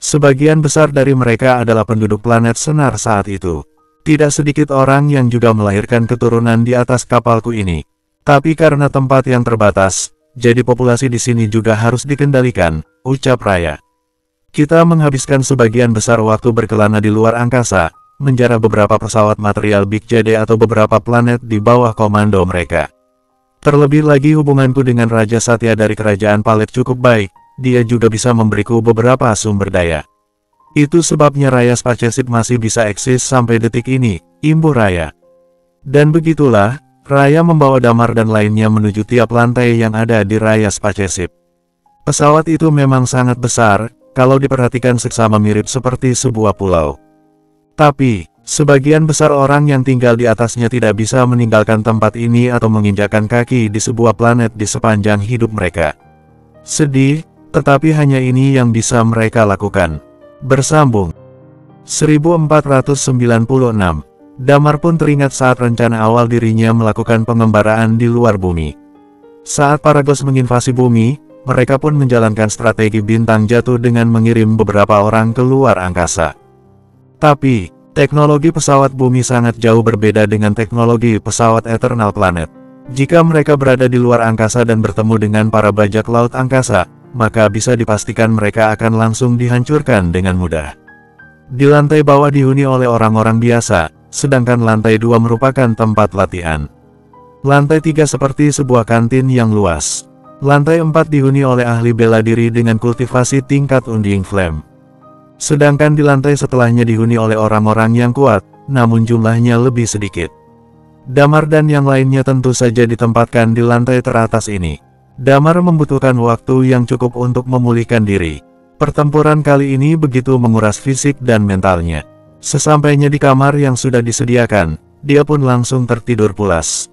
[SPEAKER 1] Sebagian besar dari mereka adalah penduduk planet Senar saat itu. Tidak sedikit orang yang juga melahirkan keturunan di atas kapalku ini. Tapi karena tempat yang terbatas, jadi populasi di sini juga harus dikendalikan, ucap Raya. Kita menghabiskan sebagian besar waktu berkelana di luar angkasa, menjarah beberapa pesawat material Big Jade atau beberapa planet di bawah komando mereka. Terlebih lagi hubunganku dengan Raja Satya dari Kerajaan Palet cukup baik, dia juga bisa memberiku beberapa sumber daya. Itu sebabnya Raya Spaceship masih bisa eksis sampai detik ini, imbuh Raya. Dan begitulah, Raya membawa Damar dan lainnya menuju tiap lantai yang ada di Raya Spaceship. Pesawat itu memang sangat besar, kalau diperhatikan seksama mirip seperti sebuah pulau. Tapi, sebagian besar orang yang tinggal di atasnya tidak bisa meninggalkan tempat ini atau menginjakkan kaki di sebuah planet di sepanjang hidup mereka. Sedih, tetapi hanya ini yang bisa mereka lakukan. Bersambung 1496. Damar pun teringat saat rencana awal dirinya melakukan pengembaraan di luar bumi. Saat Paragos menginvasi bumi, mereka pun menjalankan strategi bintang jatuh dengan mengirim beberapa orang ke luar angkasa. Tapi, teknologi pesawat bumi sangat jauh berbeda dengan teknologi pesawat Eternal Planet. Jika mereka berada di luar angkasa dan bertemu dengan para bajak laut angkasa, maka bisa dipastikan mereka akan langsung dihancurkan dengan mudah. Di lantai bawah dihuni oleh orang-orang biasa, sedangkan lantai 2 merupakan tempat latihan. Lantai 3 seperti sebuah kantin yang luas. Lantai 4 dihuni oleh ahli bela diri dengan kultivasi tingkat Undying Flame. Sedangkan di lantai setelahnya dihuni oleh orang-orang yang kuat, namun jumlahnya lebih sedikit. Damar dan yang lainnya tentu saja ditempatkan di lantai teratas ini. Damar membutuhkan waktu yang cukup untuk memulihkan diri. Pertempuran kali ini begitu menguras fisik dan mentalnya. Sesampainya di kamar yang sudah disediakan, dia pun langsung tertidur pulas.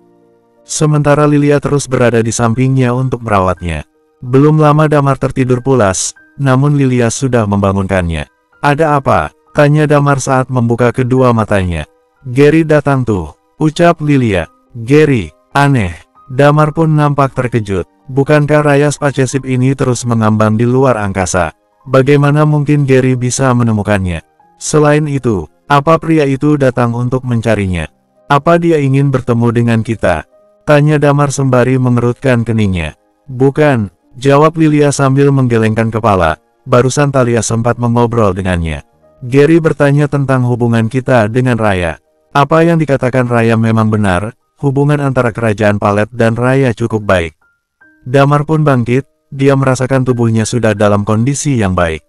[SPEAKER 1] Sementara Lilia terus berada di sampingnya untuk merawatnya. Belum lama Damar tertidur pulas, namun Lilia sudah membangunkannya. "Ada apa?" tanya Damar saat membuka kedua matanya. "Gary datang tuh," ucap Lilia. "Gary, aneh." Damar pun nampak terkejut. Bukankah raya spaceship ini terus mengambang di luar angkasa? Bagaimana mungkin Gary bisa menemukannya? Selain itu, apa pria itu datang untuk mencarinya? Apa dia ingin bertemu dengan kita? Tanya Damar sembari mengerutkan keningnya. "Bukan," jawab Lilia sambil menggelengkan kepala. "Barusan Talia sempat mengobrol dengannya. Gary bertanya tentang hubungan kita dengan Raya. Apa yang dikatakan Raya memang benar, hubungan antara kerajaan Palet dan Raya cukup baik." Damar pun bangkit, dia merasakan tubuhnya sudah dalam kondisi yang baik.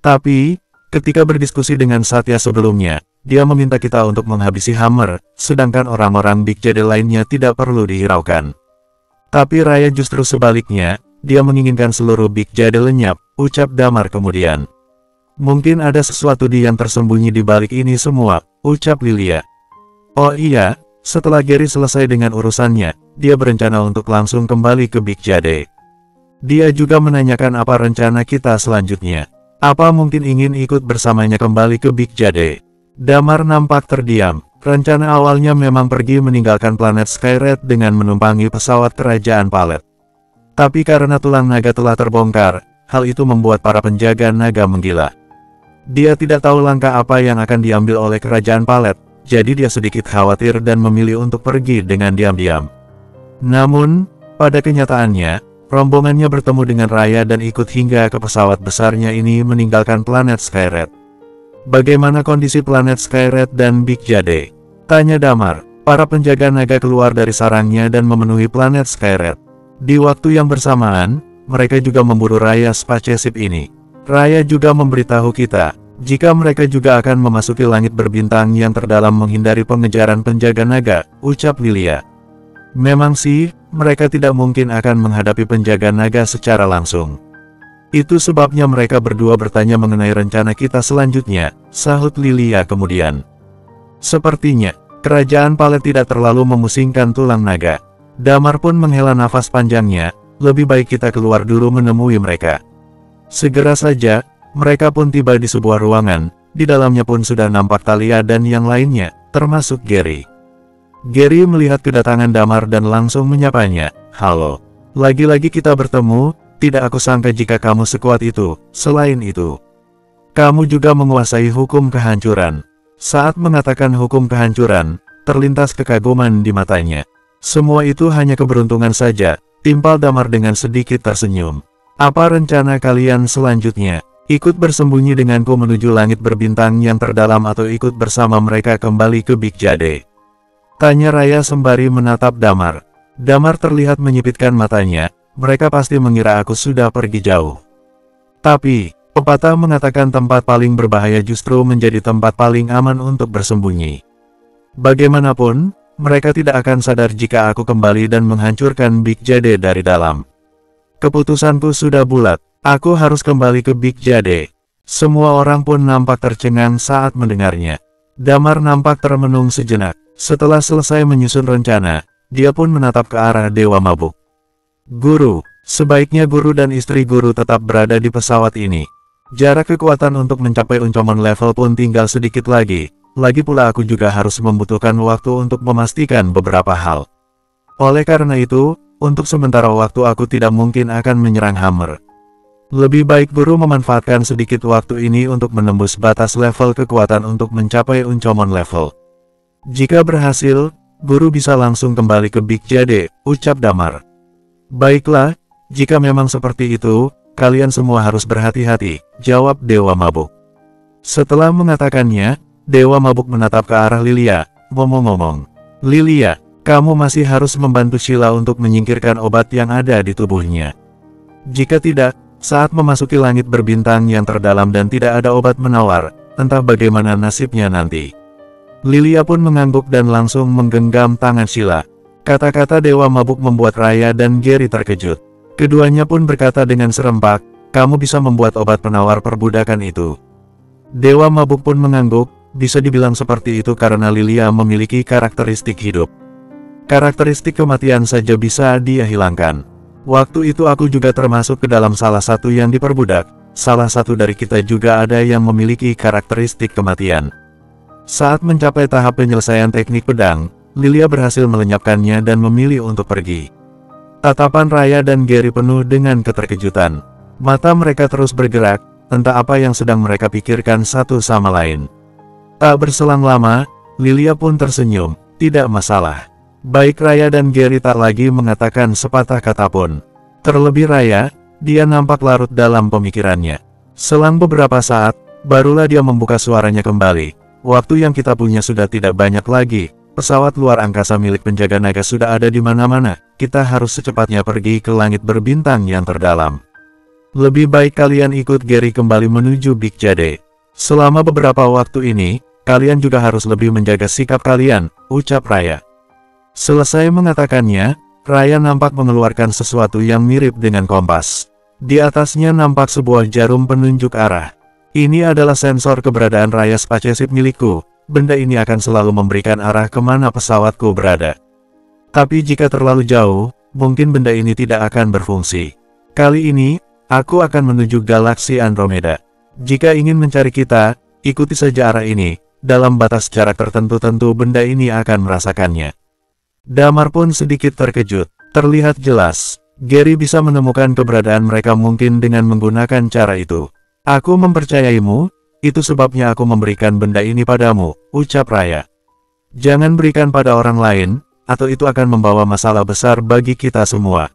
[SPEAKER 1] Tapi, ketika berdiskusi dengan Satya sebelumnya, dia meminta kita untuk menghabisi Hammer, sedangkan orang-orang Big Jade lainnya tidak perlu dihiraukan. Tapi Raya justru sebaliknya, dia menginginkan seluruh Big Jade lenyap, ucap Damar kemudian. "Mungkin ada sesuatu yang tersembunyi di balik ini semua," ucap Lilia. "Oh iya, setelah Gary selesai dengan urusannya, dia berencana untuk langsung kembali ke Big Jade. Dia juga menanyakan apa rencana kita selanjutnya. Apa mungkin ingin ikut bersamanya kembali ke Big Jade?" Damar nampak terdiam. Rencana awalnya memang pergi meninggalkan planet Skyred dengan menumpangi pesawat kerajaan Palet. Tapi karena tulang naga telah terbongkar, hal itu membuat para penjaga naga menggila. Dia tidak tahu langkah apa yang akan diambil oleh kerajaan Palet, jadi dia sedikit khawatir dan memilih untuk pergi dengan diam-diam. Namun, pada kenyataannya, rombongannya bertemu dengan Raya dan ikut hingga ke pesawat besarnya ini meninggalkan planet Skyred. "Bagaimana kondisi planet Skyred dan Big Jade?" tanya Damar. Para penjaga naga keluar dari sarangnya dan memenuhi planet Skyred. Di waktu yang bersamaan, mereka juga memburu Raya spaceship ini. Raya juga memberitahu kita, jika mereka juga akan memasuki langit berbintang yang terdalam menghindari pengejaran penjaga naga, ucap Lilia. Memang sih, mereka tidak mungkin akan menghadapi penjaga naga secara langsung. Itu sebabnya mereka berdua bertanya mengenai rencana kita selanjutnya, sahut Lilia kemudian. Sepertinya, kerajaan Palet tidak terlalu memusingkan tulang naga. Damar pun menghela nafas panjangnya, lebih baik kita keluar dulu menemui mereka. Segera saja, mereka pun tiba di sebuah ruangan, di dalamnya pun sudah nampak Talia dan yang lainnya, termasuk Gary. Gary melihat kedatangan Damar dan langsung menyapanya, "Halo. Lagi-lagi kita bertemu. Tidak aku sangka jika kamu sekuat itu. Selain itu, kamu juga menguasai hukum kehancuran." Saat mengatakan hukum kehancuran, terlintas kekaguman di matanya. "Semua itu hanya keberuntungan saja," timpal Damar dengan sedikit tersenyum. "Apa rencana kalian selanjutnya? Ikut bersembunyi denganku menuju langit berbintang yang terdalam atau ikut bersama mereka kembali ke Big Jade?" tanya Raya sembari menatap Damar. Damar terlihat menyipitkan matanya. Mereka pasti mengira aku sudah pergi jauh. Tapi, pepatah mengatakan tempat paling berbahaya justru menjadi tempat paling aman untuk bersembunyi. Bagaimanapun, mereka tidak akan sadar jika aku kembali dan menghancurkan Big Jade dari dalam. Keputusanku sudah bulat, aku harus kembali ke Big Jade. Semua orang pun nampak tercengang saat mendengarnya. Damar nampak termenung sejenak. Setelah selesai menyusun rencana, dia pun menatap ke arah Dewa Mabuk. "Guru, sebaiknya guru dan istri guru tetap berada di pesawat ini. Jarak kekuatan untuk mencapai uncommon level pun tinggal sedikit lagi. Lagi pula aku juga harus membutuhkan waktu untuk memastikan beberapa hal. Oleh karena itu, untuk sementara waktu aku tidak mungkin akan menyerang Hammer. Lebih baik guru memanfaatkan sedikit waktu ini untuk menembus batas level kekuatan untuk mencapai uncommon level. Jika berhasil, guru bisa langsung kembali ke Big Jade," ucap Damar. "Baiklah, jika memang seperti itu, kalian semua harus berhati-hati," jawab Dewa Mabuk. Setelah mengatakannya, Dewa Mabuk menatap ke arah Lilia, ngomong-ngomong. "Lilia, kamu masih harus membantu Sheila untuk menyingkirkan obat yang ada di tubuhnya. Jika tidak, Saat memasuki langit berbintang yang terdalam dan tidak ada obat menawar, entah bagaimana nasibnya nanti. Lilia pun mengangguk dan langsung menggenggam tangan Sheila. Kata-kata Dewa Mabuk membuat Raya dan Gary terkejut. Keduanya pun berkata dengan serempak, "Kamu bisa membuat obat penawar perbudakan itu." Dewa Mabuk pun mengangguk, bisa dibilang seperti itu karena Lilia memiliki karakteristik hidup. Karakteristik kematian saja bisa dia hilangkan. Waktu itu aku juga termasuk ke dalam salah satu yang diperbudak. Salah satu dari kita juga ada yang memiliki karakteristik kematian. Saat mencapai tahap penyelesaian teknik pedang, Lilia berhasil melenyapkannya dan memilih untuk pergi. Tatapan Raya dan Gary penuh dengan keterkejutan. Mata mereka terus bergerak, entah apa yang sedang mereka pikirkan satu sama lain. Tak berselang lama, Lilia pun tersenyum, "Tidak masalah." Baik Raya dan Gary tak lagi mengatakan sepatah kata pun. Terlebih Raya, dia nampak larut dalam pemikirannya. Selang beberapa saat, barulah dia membuka suaranya kembali. "Waktu yang kita punya sudah tidak banyak lagi. Pesawat luar angkasa milik penjaga naga sudah ada di mana-mana. Kita harus secepatnya pergi ke langit berbintang yang terdalam. Lebih baik kalian ikut Gary kembali menuju Big Jade. Selama beberapa waktu ini, kalian juga harus lebih menjaga sikap kalian," ucap Raya. Selesai mengatakannya, Raya nampak mengeluarkan sesuatu yang mirip dengan kompas. Di atasnya nampak sebuah jarum penunjuk arah. "Ini adalah sensor keberadaan Raya Spaceship milikku. Benda ini akan selalu memberikan arah kemana pesawatku berada. Tapi jika terlalu jauh, mungkin benda ini tidak akan berfungsi. Kali ini, aku akan menuju galaksi Andromeda. Jika ingin mencari kita, ikuti saja arah ini. Dalam batas jarak tertentu benda ini akan merasakannya." Damar pun sedikit terkejut. Terlihat jelas, Gary bisa menemukan keberadaan mereka mungkin dengan menggunakan cara itu. "Aku mempercayaimu, itu sebabnya aku memberikan benda ini padamu," ucap Raya. "Jangan berikan pada orang lain, atau itu akan membawa masalah besar bagi kita semua."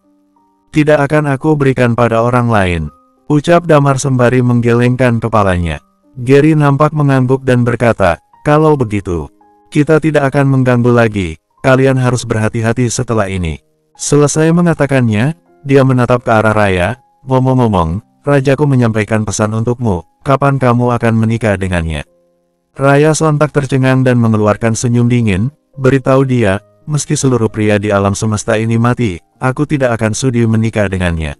[SPEAKER 1] "Tidak akan aku berikan pada orang lain," ucap Damar sembari menggelengkan kepalanya. Gary nampak mengangguk dan berkata, "Kalau begitu, kita tidak akan mengganggu lagi. Kalian harus berhati-hati setelah ini." Selesai mengatakannya, dia menatap ke arah Raya. "Ngomong-ngomong, rajaku menyampaikan pesan untukmu. Kapan kamu akan menikah dengannya?" Raya sontak tercengang dan mengeluarkan senyum dingin. "Beritahu dia, meski seluruh pria di alam semesta ini mati, aku tidak akan sudi menikah dengannya."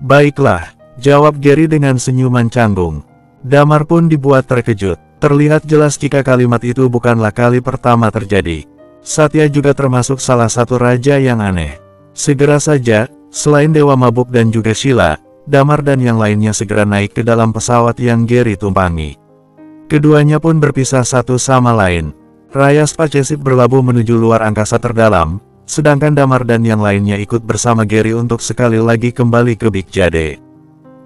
[SPEAKER 1] "Baiklah," jawab Gary dengan senyuman canggung. Damar pun dibuat terkejut. Terlihat jelas jika kalimat itu bukanlah kali pertama terjadi. Satya juga termasuk salah satu raja yang aneh. Segera saja, selain Dewa Mabuk dan juga Sheila, Damar dan yang lainnya segera naik ke dalam pesawat yang Gary tumpangi. Keduanya pun berpisah satu sama lain. Raya Spaceship berlabuh menuju luar angkasa terdalam, sedangkan Damar dan yang lainnya ikut bersama Gary untuk sekali lagi kembali ke Big Jade.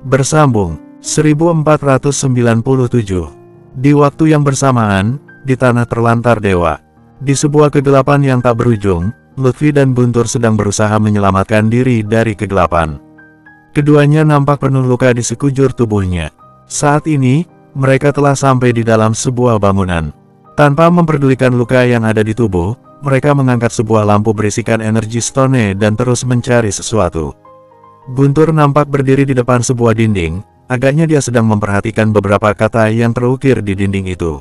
[SPEAKER 1] Bersambung 1497. Di waktu yang bersamaan, di tanah terlantar dewa. Di sebuah kegelapan yang tak berujung, Lutfi dan Guntur sedang berusaha menyelamatkan diri dari kegelapan. Keduanya nampak penuh luka di sekujur tubuhnya. Saat ini, mereka telah sampai di dalam sebuah bangunan. Tanpa memperdulikan luka yang ada di tubuh, mereka mengangkat sebuah lampu berisikan energi stone dan terus mencari sesuatu. Guntur nampak berdiri di depan sebuah dinding, agaknya dia sedang memperhatikan beberapa kata yang terukir di dinding itu.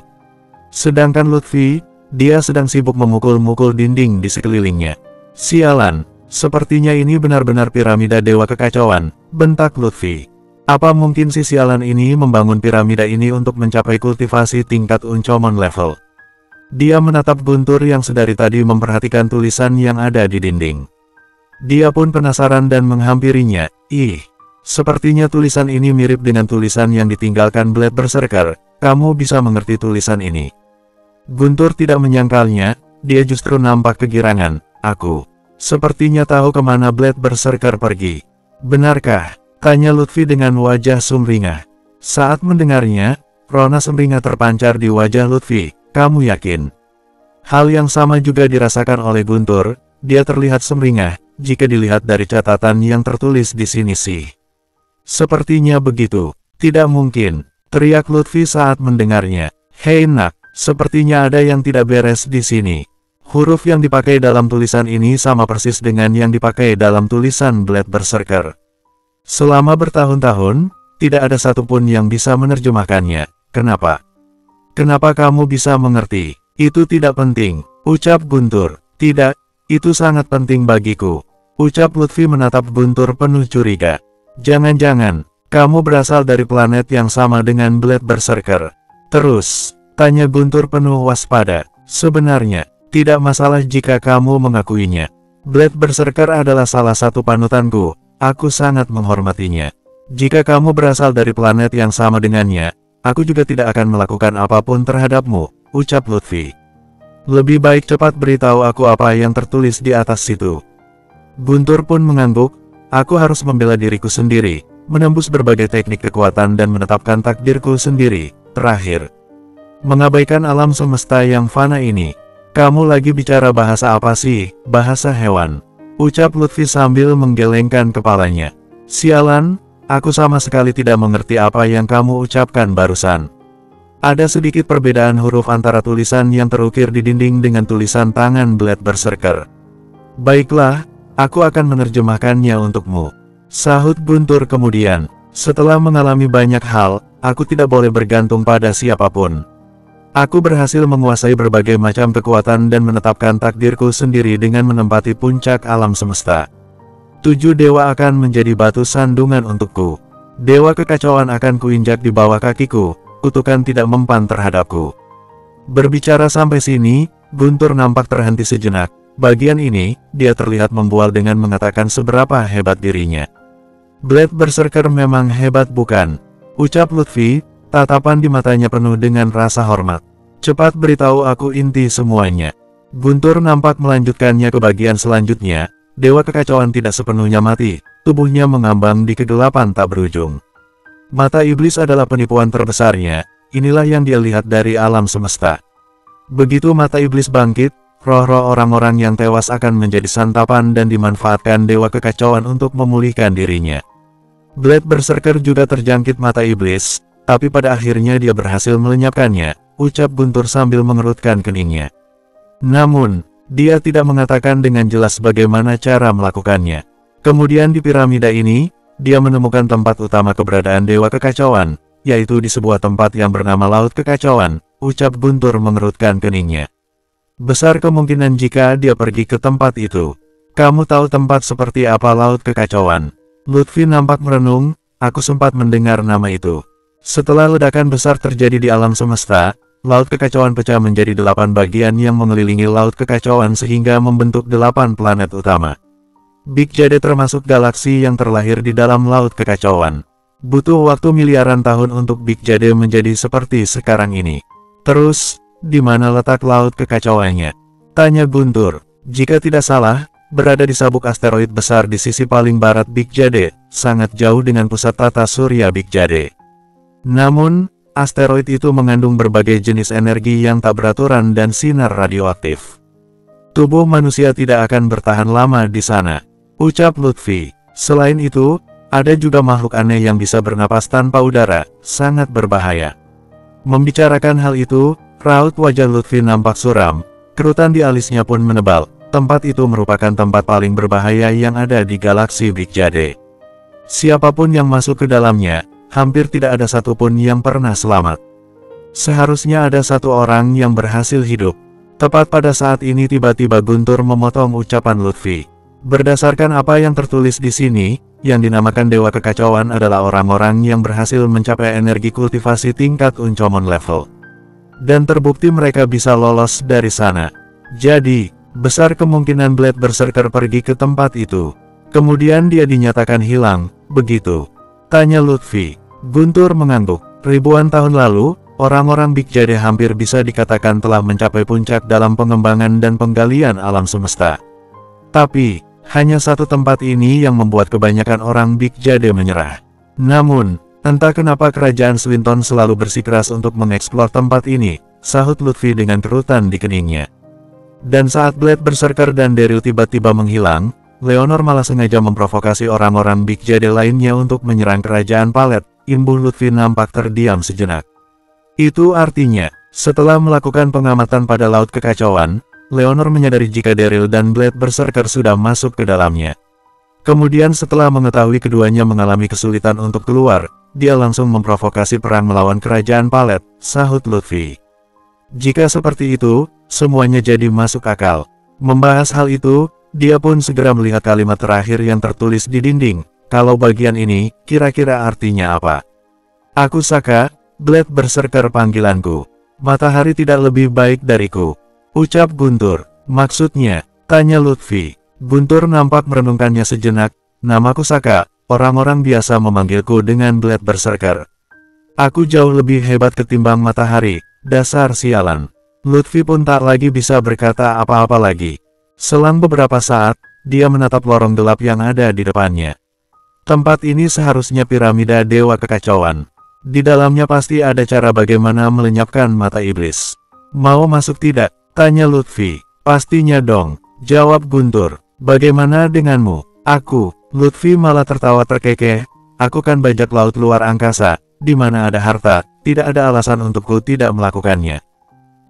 [SPEAKER 1] Sedangkan Lutfi, dia sedang sibuk memukul-mukul dinding di sekelilingnya. "Sialan, sepertinya ini benar-benar piramida dewa kekacauan," bentak Lutfi. "Apa mungkin si sialan ini membangun piramida ini untuk mencapai kultivasi tingkat Uncommon level?" Dia menatap Guntur yang sedari tadi memperhatikan tulisan yang ada di dinding. Dia pun penasaran dan menghampirinya. "Ih, sepertinya tulisan ini mirip dengan tulisan yang ditinggalkan Blade Berserker. Kamu bisa mengerti tulisan ini?" Guntur tidak menyangkalnya, dia justru nampak kegirangan. "Aku sepertinya tahu kemana Blade Berserker pergi." "Benarkah?" tanya Lutfi dengan wajah sumringah. Saat mendengarnya, rona sumringah terpancar di wajah Lutfi. "Kamu yakin?" Hal yang sama juga dirasakan oleh Guntur, dia terlihat sumringah, jika dilihat dari catatan yang tertulis di sini sih. "Sepertinya begitu." "Tidak mungkin," teriak Lutfi saat mendengarnya. "Hei nak, sepertinya ada yang tidak beres di sini. Huruf yang dipakai dalam tulisan ini sama persis dengan yang dipakai dalam tulisan Blade Berserker." Selama bertahun-tahun, tidak ada satupun yang bisa menerjemahkannya. Kenapa? Kenapa kamu bisa mengerti? Itu tidak penting, ucap Guntur. Tidak, itu sangat penting bagiku, ucap Lutfi menatap Guntur penuh curiga. Jangan-jangan, kamu berasal dari planet yang sama dengan Blade Berserker. Terus, tanya Guntur penuh waspada. Sebenarnya, tidak masalah jika kamu mengakuinya. Blade Berserker adalah salah satu panutanku, aku sangat menghormatinya. Jika kamu berasal dari planet yang sama dengannya, aku juga tidak akan melakukan apapun terhadapmu, ucap Lutfi. Lebih baik cepat beritahu aku apa yang tertulis di atas situ. Guntur pun mengangguk, aku harus membela diriku sendiri, menembus berbagai teknik kekuatan dan menetapkan takdirku sendiri. Terakhir, mengabaikan alam semesta yang fana ini. Kamu lagi bicara bahasa apa sih? Bahasa hewan, ucap Lutfi sambil menggelengkan kepalanya. Sialan, aku sama sekali tidak mengerti apa yang kamu ucapkan barusan. Ada sedikit perbedaan huruf antara tulisan yang terukir di dinding dengan tulisan tangan Blade Berserker. Baiklah, aku akan menerjemahkannya untukmu, sahut Guntur kemudian. Setelah mengalami banyak hal, aku tidak boleh bergantung pada siapapun. Aku berhasil menguasai berbagai macam kekuatan dan menetapkan takdirku sendiri dengan menempati puncak alam semesta. 7 dewa akan menjadi batu sandungan untukku. Dewa kekacauan akan kuinjak di bawah kakiku. Kutukan tidak mempan terhadapku. Berbicara sampai sini, Guntur nampak terhenti sejenak. Bagian ini, dia terlihat membual dengan mengatakan seberapa hebat dirinya. Blade Berserker memang hebat bukan? Ucap Lutfi, tatapan di matanya penuh dengan rasa hormat. Cepat beritahu aku inti semuanya. Guntur nampak melanjutkannya ke bagian selanjutnya. Dewa kekacauan tidak sepenuhnya mati, tubuhnya mengambang di kegelapan tak berujung. Mata iblis adalah penipuan terbesarnya, inilah yang dia lihat dari alam semesta. Begitu mata iblis bangkit, roh-roh orang-orang yang tewas akan menjadi santapan dan dimanfaatkan dewa kekacauan untuk memulihkan dirinya. Blade Berserker juga terjangkit mata iblis, tapi pada akhirnya dia berhasil melenyapkannya, ucap Guntur sambil mengerutkan keningnya. Namun, dia tidak mengatakan dengan jelas bagaimana cara melakukannya. Kemudian di piramida ini, dia menemukan tempat utama keberadaan Dewa Kekacauan, yaitu di sebuah tempat yang bernama Laut Kekacauan, ucap Guntur mengerutkan keningnya. Besar kemungkinan jika dia pergi ke tempat itu. Kamu tahu tempat seperti apa Laut Kekacauan? Lutfi nampak merenung, aku sempat mendengar nama itu. Setelah ledakan besar terjadi di alam semesta, Laut Kekacauan pecah menjadi 8 bagian yang mengelilingi Laut Kekacauan sehingga membentuk 8 planet utama. Big Jade termasuk galaksi yang terlahir di dalam Laut Kekacauan. Butuh waktu miliaran tahun untuk Big Jade menjadi seperti sekarang ini. Terus, di mana letak Laut Kekacauannya? Tanya Guntur. Jika tidak salah, berada di sabuk asteroid besar di sisi paling barat Big Jade, sangat jauh dengan pusat tata surya Big Jade. Namun, asteroid itu mengandung berbagai jenis energi yang tak beraturan dan sinar radioaktif. Tubuh manusia tidak akan bertahan lama di sana, ucap Lutfi. Selain itu, ada juga makhluk aneh yang bisa bernapas tanpa udara, sangat berbahaya. Membicarakan hal itu, raut wajah Lutfi nampak suram, kerutan di alisnya pun menebal. Tempat itu merupakan tempat paling berbahaya yang ada di galaksi Big Jade. Siapapun yang masuk ke dalamnya, hampir tidak ada satupun yang pernah selamat. Seharusnya ada satu orang yang berhasil hidup. Tepat pada saat ini tiba-tiba Guntur memotong ucapan Lutfi. Berdasarkan apa yang tertulis di sini, yang dinamakan Dewa Kekacauan adalah orang-orang yang berhasil mencapai energi kultivasi tingkat Uncomon level. Dan terbukti mereka bisa lolos dari sana. Jadi, besar kemungkinan Blade Berserker pergi ke tempat itu. Kemudian dia dinyatakan hilang, begitu? Tanya Lutfi. Guntur mengangguk. Ribuan tahun lalu, orang-orang Big Jade hampir bisa dikatakan telah mencapai puncak dalam pengembangan dan penggalian alam semesta. Tapi, hanya satu tempat ini yang membuat kebanyakan orang Big Jade menyerah. Namun, entah kenapa kerajaan Swinton selalu bersikeras untuk mengeksplor tempat ini, sahut Lutfi dengan kerutan di keningnya. Dan saat Blade Berserker dan Daryl tiba-tiba menghilang, Leonor malah sengaja memprovokasi orang-orang Big Jade lainnya untuk menyerang kerajaan Palet. Imbuh Lutfi nampak terdiam sejenak. Itu artinya, setelah melakukan pengamatan pada Laut Kekacauan, Leonor menyadari jika Daryl dan Blade Berserker sudah masuk ke dalamnya. Kemudian setelah mengetahui keduanya mengalami kesulitan untuk keluar, dia langsung memprovokasi perang melawan kerajaan Palet, sahut Lutfi. Jika seperti itu, semuanya jadi masuk akal. Membahas hal itu, dia pun segera melihat kalimat terakhir yang tertulis di dinding. Kalau bagian ini, kira-kira artinya apa? Aku Saka, Blade Berserker panggilanku. Matahari tidak lebih baik dariku. Ucap Guntur. Maksudnya, tanya Lutfi. Guntur nampak merenungkannya sejenak. Namaku Saka, orang-orang biasa memanggilku dengan Blade Berserker. Aku jauh lebih hebat ketimbang matahari, dasar sialan. Lutfi pun tak lagi bisa berkata apa-apa lagi. Selang beberapa saat, dia menatap lorong gelap yang ada di depannya. Tempat ini seharusnya piramida Dewa Kekacauan. Di dalamnya pasti ada cara bagaimana melenyapkan mata iblis. Mau masuk tidak? Tanya Lutfi. Pastinya dong, jawab Guntur. Bagaimana denganmu? Aku, Lutfi malah tertawa terkekeh. Aku kan bajak laut luar angkasa, di mana ada harta, tidak ada alasan untukku tidak melakukannya.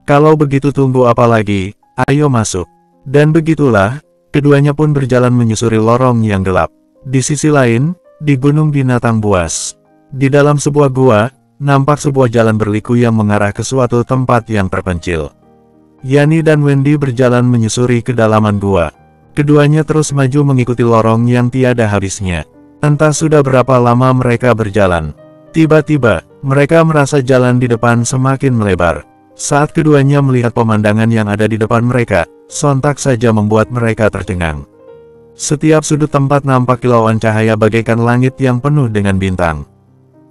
[SPEAKER 1] Kalau begitu tunggu apa lagi, ayo masuk. Dan begitulah, keduanya pun berjalan menyusuri lorong yang gelap. Di sisi lain, di Gunung Binatang Buas. Di dalam sebuah gua, nampak sebuah jalan berliku yang mengarah ke suatu tempat yang terpencil. Yani dan Wendy berjalan menyusuri kedalaman gua. Keduanya terus maju mengikuti lorong yang tiada habisnya. Entah sudah berapa lama mereka berjalan. Tiba-tiba, mereka merasa jalan di depan semakin melebar. Saat keduanya melihat pemandangan yang ada di depan mereka, sontak saja membuat mereka tercengang. Setiap sudut tempat nampak kilauan cahaya bagaikan langit yang penuh dengan bintang.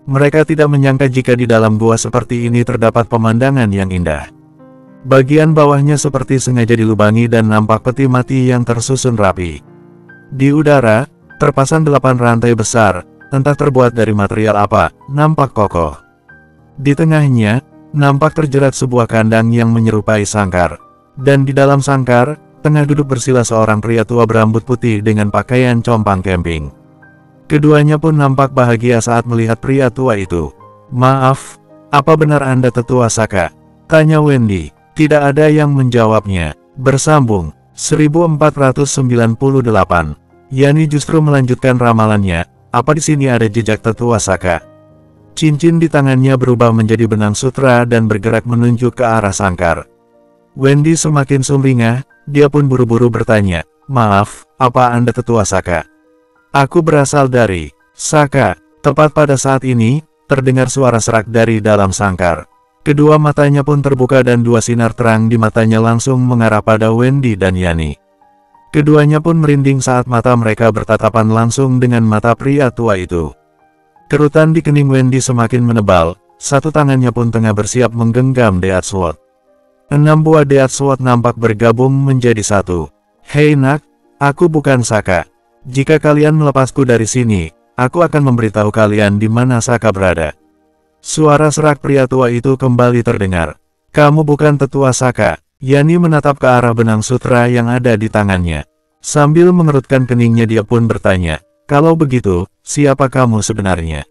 [SPEAKER 1] Mereka tidak menyangka jika di dalam gua seperti ini terdapat pemandangan yang indah. Bagian bawahnya seperti sengaja dilubangi dan nampak peti mati yang tersusun rapi. Di udara, terpasang 8 rantai besar, entah terbuat dari material apa, nampak kokoh. Di tengahnya, nampak terjerat sebuah kandang yang menyerupai sangkar. Dan di dalam sangkar, tengah duduk bersila seorang pria tua berambut putih dengan pakaian compang camping. Keduanya pun nampak bahagia saat melihat pria tua itu. Maaf, apa benar Anda tetua Saka? Tanya Wendy. Tidak ada yang menjawabnya. Bersambung, 1498. Yani justru melanjutkan ramalannya. Apa di sini ada jejak tetua Saka? Cincin di tangannya berubah menjadi benang sutra dan bergerak menunjuk ke arah sangkar. Wendy semakin sumringah, dia pun buru-buru bertanya. Maaf, apa Anda tetua Saka? Aku berasal dari Saka. Tepat pada saat ini, terdengar suara serak dari dalam sangkar. Kedua matanya pun terbuka dan dua sinar terang di matanya langsung mengarah pada Wendy dan Yani. Keduanya pun merinding saat mata mereka bertatapan langsung dengan mata pria tua itu. Kerutan di kening Wendy semakin menebal, satu tangannya pun tengah bersiap menggenggam Death Sword. 6 buah Death Sword nampak bergabung menjadi satu. Hei nak, aku bukan Saka. Jika kalian melepasku dari sini, aku akan memberitahu kalian di mana Saka berada. Suara serak pria tua itu kembali terdengar. Kamu bukan tetua Saka. Yani menatap ke arah benang sutra yang ada di tangannya. Sambil mengerutkan keningnya dia pun bertanya, kalau begitu, siapa kamu sebenarnya?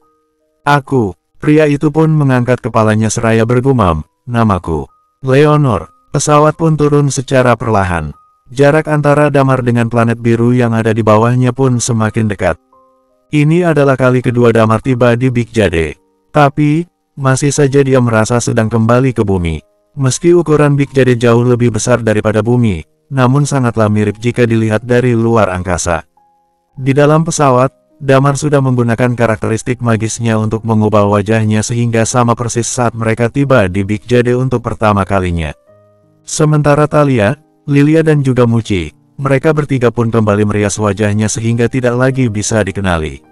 [SPEAKER 1] Aku. Pria itu pun mengangkat kepalanya seraya bergumam, namaku Leonor. Pesawat pun turun secara perlahan. Jarak antara Damar dengan planet biru yang ada di bawahnya pun semakin dekat. Ini adalah kali kedua Damar tiba di Big Jade. Tapi, masih saja dia merasa sedang kembali ke bumi. Meski ukuran Big Jade jauh lebih besar daripada bumi, namun sangatlah mirip jika dilihat dari luar angkasa. Di dalam pesawat, Damar sudah menggunakan karakteristik magisnya untuk mengubah wajahnya sehingga sama persis saat mereka tiba di Big Jade untuk pertama kalinya. Sementara Talia, Lilia dan juga Muci, mereka bertiga pun kembali merias wajahnya sehingga tidak lagi bisa dikenali.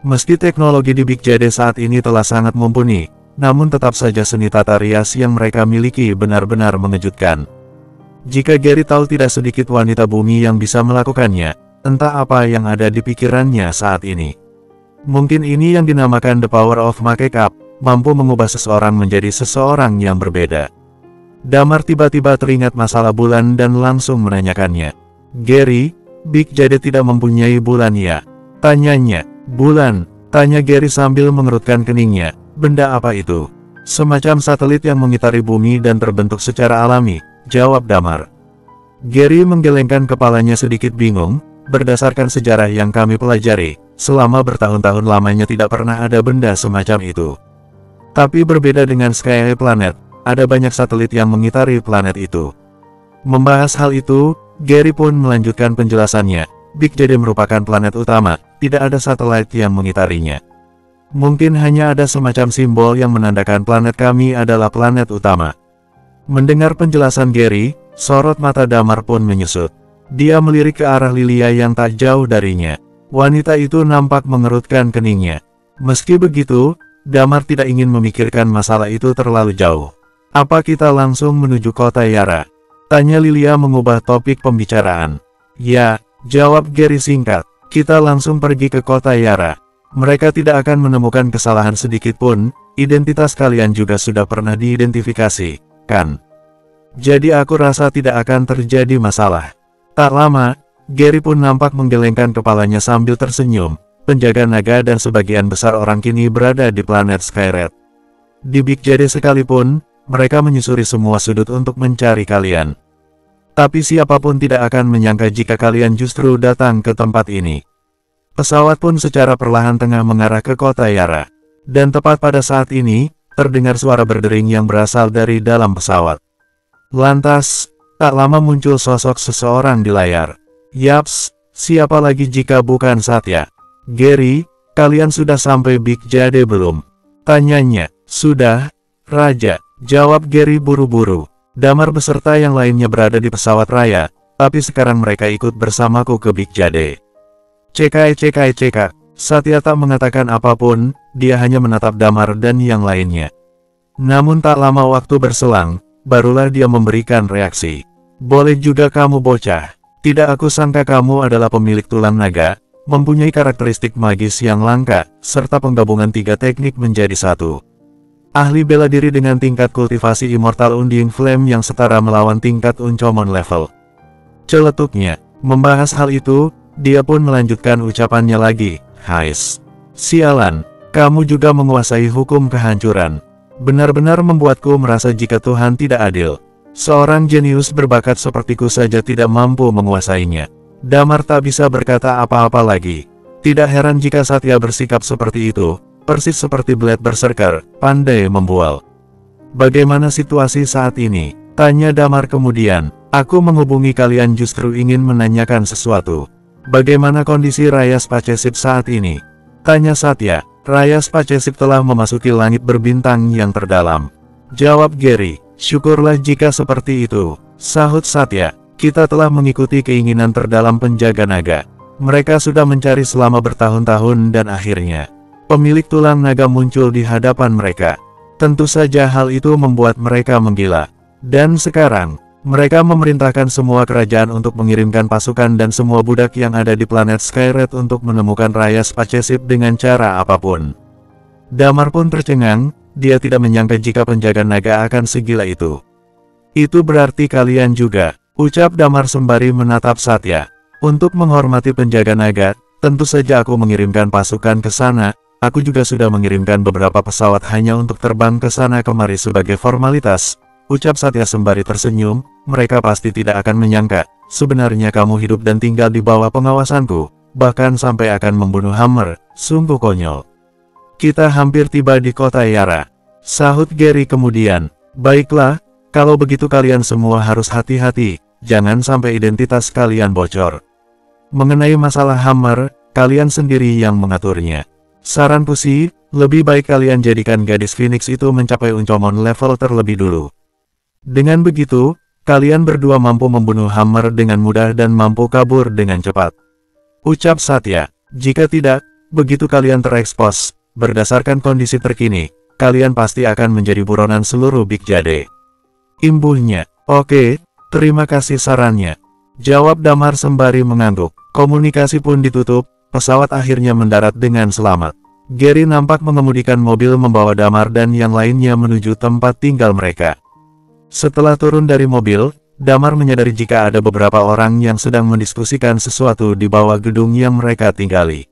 [SPEAKER 1] Meski teknologi di Big Jade saat ini telah sangat mumpuni, namun tetap saja seni tata rias yang mereka miliki benar-benar mengejutkan. Jika Gary tahu tidak sedikit wanita bumi yang bisa melakukannya, entah apa yang ada di pikirannya saat ini. Mungkin ini yang dinamakan the power of makeup, mampu mengubah seseorang menjadi seseorang yang berbeda. Damar tiba-tiba teringat masalah bulan dan langsung menanyakannya. Gary, Big Jade tidak mempunyai bulan ya? Tanyanya. Bulan, tanya Gary sambil mengerutkan keningnya. Benda apa itu? Semacam satelit yang mengitari bumi dan terbentuk secara alami, jawab Damar. Gary menggelengkan kepalanya sedikit bingung, berdasarkan sejarah yang kami pelajari, selama bertahun-tahun lamanya tidak pernah ada benda semacam itu. Tapi berbeda dengan Sky Planet, ada banyak satelit yang mengitari planet itu. Membahas hal itu, Gary pun melanjutkan penjelasannya. Big Jade merupakan planet utama, tidak ada satelit yang mengitarinya. Mungkin hanya ada semacam simbol yang menandakan planet kami adalah planet utama. Mendengar penjelasan Gary, sorot mata Damar pun menyusut. Dia melirik ke arah Lilia yang tak jauh darinya. Wanita itu nampak mengerutkan keningnya. Meski begitu, Damar tidak ingin memikirkan masalah itu terlalu jauh. Apa kita langsung menuju kota Yara? Tanya Lilia mengubah topik pembicaraan. Ya, jawab Gary singkat. Kita langsung pergi ke kota Yara. Mereka tidak akan menemukan kesalahan sedikit pun, identitas kalian juga sudah pernah diidentifikasi, kan? Jadi aku rasa tidak akan terjadi masalah. Tak lama, Gary pun nampak menggelengkan kepalanya sambil tersenyum. Penjaga naga dan sebagian besar orang kini berada di planet Skyred. Di Big Jade sekalipun, mereka menyusuri semua sudut untuk mencari kalian. Tapi siapapun tidak akan menyangka jika kalian justru datang ke tempat ini. Pesawat pun secara perlahan tengah mengarah ke kota Yara. Dan tepat pada saat ini, terdengar suara berdering yang berasal dari dalam pesawat. Lantas, tak lama muncul sosok seseorang di layar. Yaps, siapa lagi jika bukan Satya? Gary, kalian sudah sampai Big Jade belum? Tanyanya. Sudah, Raja, jawab Gary buru-buru. Damar beserta yang lainnya berada di pesawat raya, tapi sekarang mereka ikut bersamaku ke Big Jade. Cek. Satya tak mengatakan apapun, dia hanya menatap Damar dan yang lainnya. Namun tak lama waktu berselang, barulah dia memberikan reaksi. Boleh juga kamu bocah. Tidak aku sangka kamu adalah pemilik tulang naga, mempunyai karakteristik magis yang langka, serta penggabungan 3 teknik menjadi satu. Ahli bela diri dengan tingkat kultivasi Immortal Undying Flame yang setara melawan tingkat Uncomon level. Celetuknya, membahas hal itu, dia pun melanjutkan ucapannya lagi. Hais. Sialan, kamu juga menguasai hukum kehancuran. Benar-benar membuatku merasa jika Tuhan tidak adil. Seorang jenius berbakat sepertiku saja tidak mampu menguasainya. Damar tak bisa berkata apa-apa lagi. Tidak heran jika Satya bersikap seperti itu, persis seperti Blade Berserker, pandai membual. Bagaimana situasi saat ini? Tanya Damar kemudian. Aku menghubungi kalian justru ingin menanyakan sesuatu. Bagaimana kondisi Raya Spaceship saat ini? Tanya Satya. Raya Spaceship telah memasuki langit berbintang yang terdalam. Jawab Gary. Syukurlah jika seperti itu. Sahut Satya. Kita telah mengikuti keinginan terdalam penjaga naga. Mereka sudah mencari selama bertahun-tahun dan akhirnya pemilik tulang naga muncul di hadapan mereka. Tentu saja hal itu membuat mereka menggila. Dan sekarang, mereka memerintahkan semua kerajaan untuk mengirimkan pasukan dan semua budak yang ada di planet Skyred untuk menemukan Raya Spaceship dengan cara apapun. Damar pun tercengang, dia tidak menyangka jika penjaga naga akan segila itu. Itu berarti kalian juga, ucap Damar sembari menatap Satya. Untuk menghormati penjaga naga, tentu saja aku mengirimkan pasukan ke sana. Aku juga sudah mengirimkan beberapa pesawat hanya untuk terbang ke sana kemari sebagai formalitas. Ucap Satya sembari tersenyum, mereka pasti tidak akan menyangka, sebenarnya kamu hidup dan tinggal di bawah pengawasanku, bahkan sampai akan membunuh Hammer, sungguh konyol. Kita hampir tiba di kota Yara. Sahut Gary kemudian. Baiklah, kalau begitu kalian semua harus hati-hati, jangan sampai identitas kalian bocor. Mengenai masalah Hammer, kalian sendiri yang mengaturnya. Saranku sih, lebih baik kalian jadikan gadis Phoenix itu mencapai Uncomon level terlebih dulu. Dengan begitu, kalian berdua mampu membunuh Hammer dengan mudah dan mampu kabur dengan cepat. Ucap Satya. Jika tidak, begitu kalian terekspos, berdasarkan kondisi terkini, kalian pasti akan menjadi buronan seluruh Big Jade. Imbuhnya. Oke, terima kasih sarannya. Jawab Damar sembari mengangguk. Komunikasi pun ditutup, pesawat akhirnya mendarat dengan selamat. Gary nampak mengemudikan mobil membawa Damar dan yang lainnya menuju tempat tinggal mereka. Setelah turun dari mobil, Damar menyadari jika ada beberapa orang yang sedang mendiskusikan sesuatu di bawah gedung yang mereka tinggali.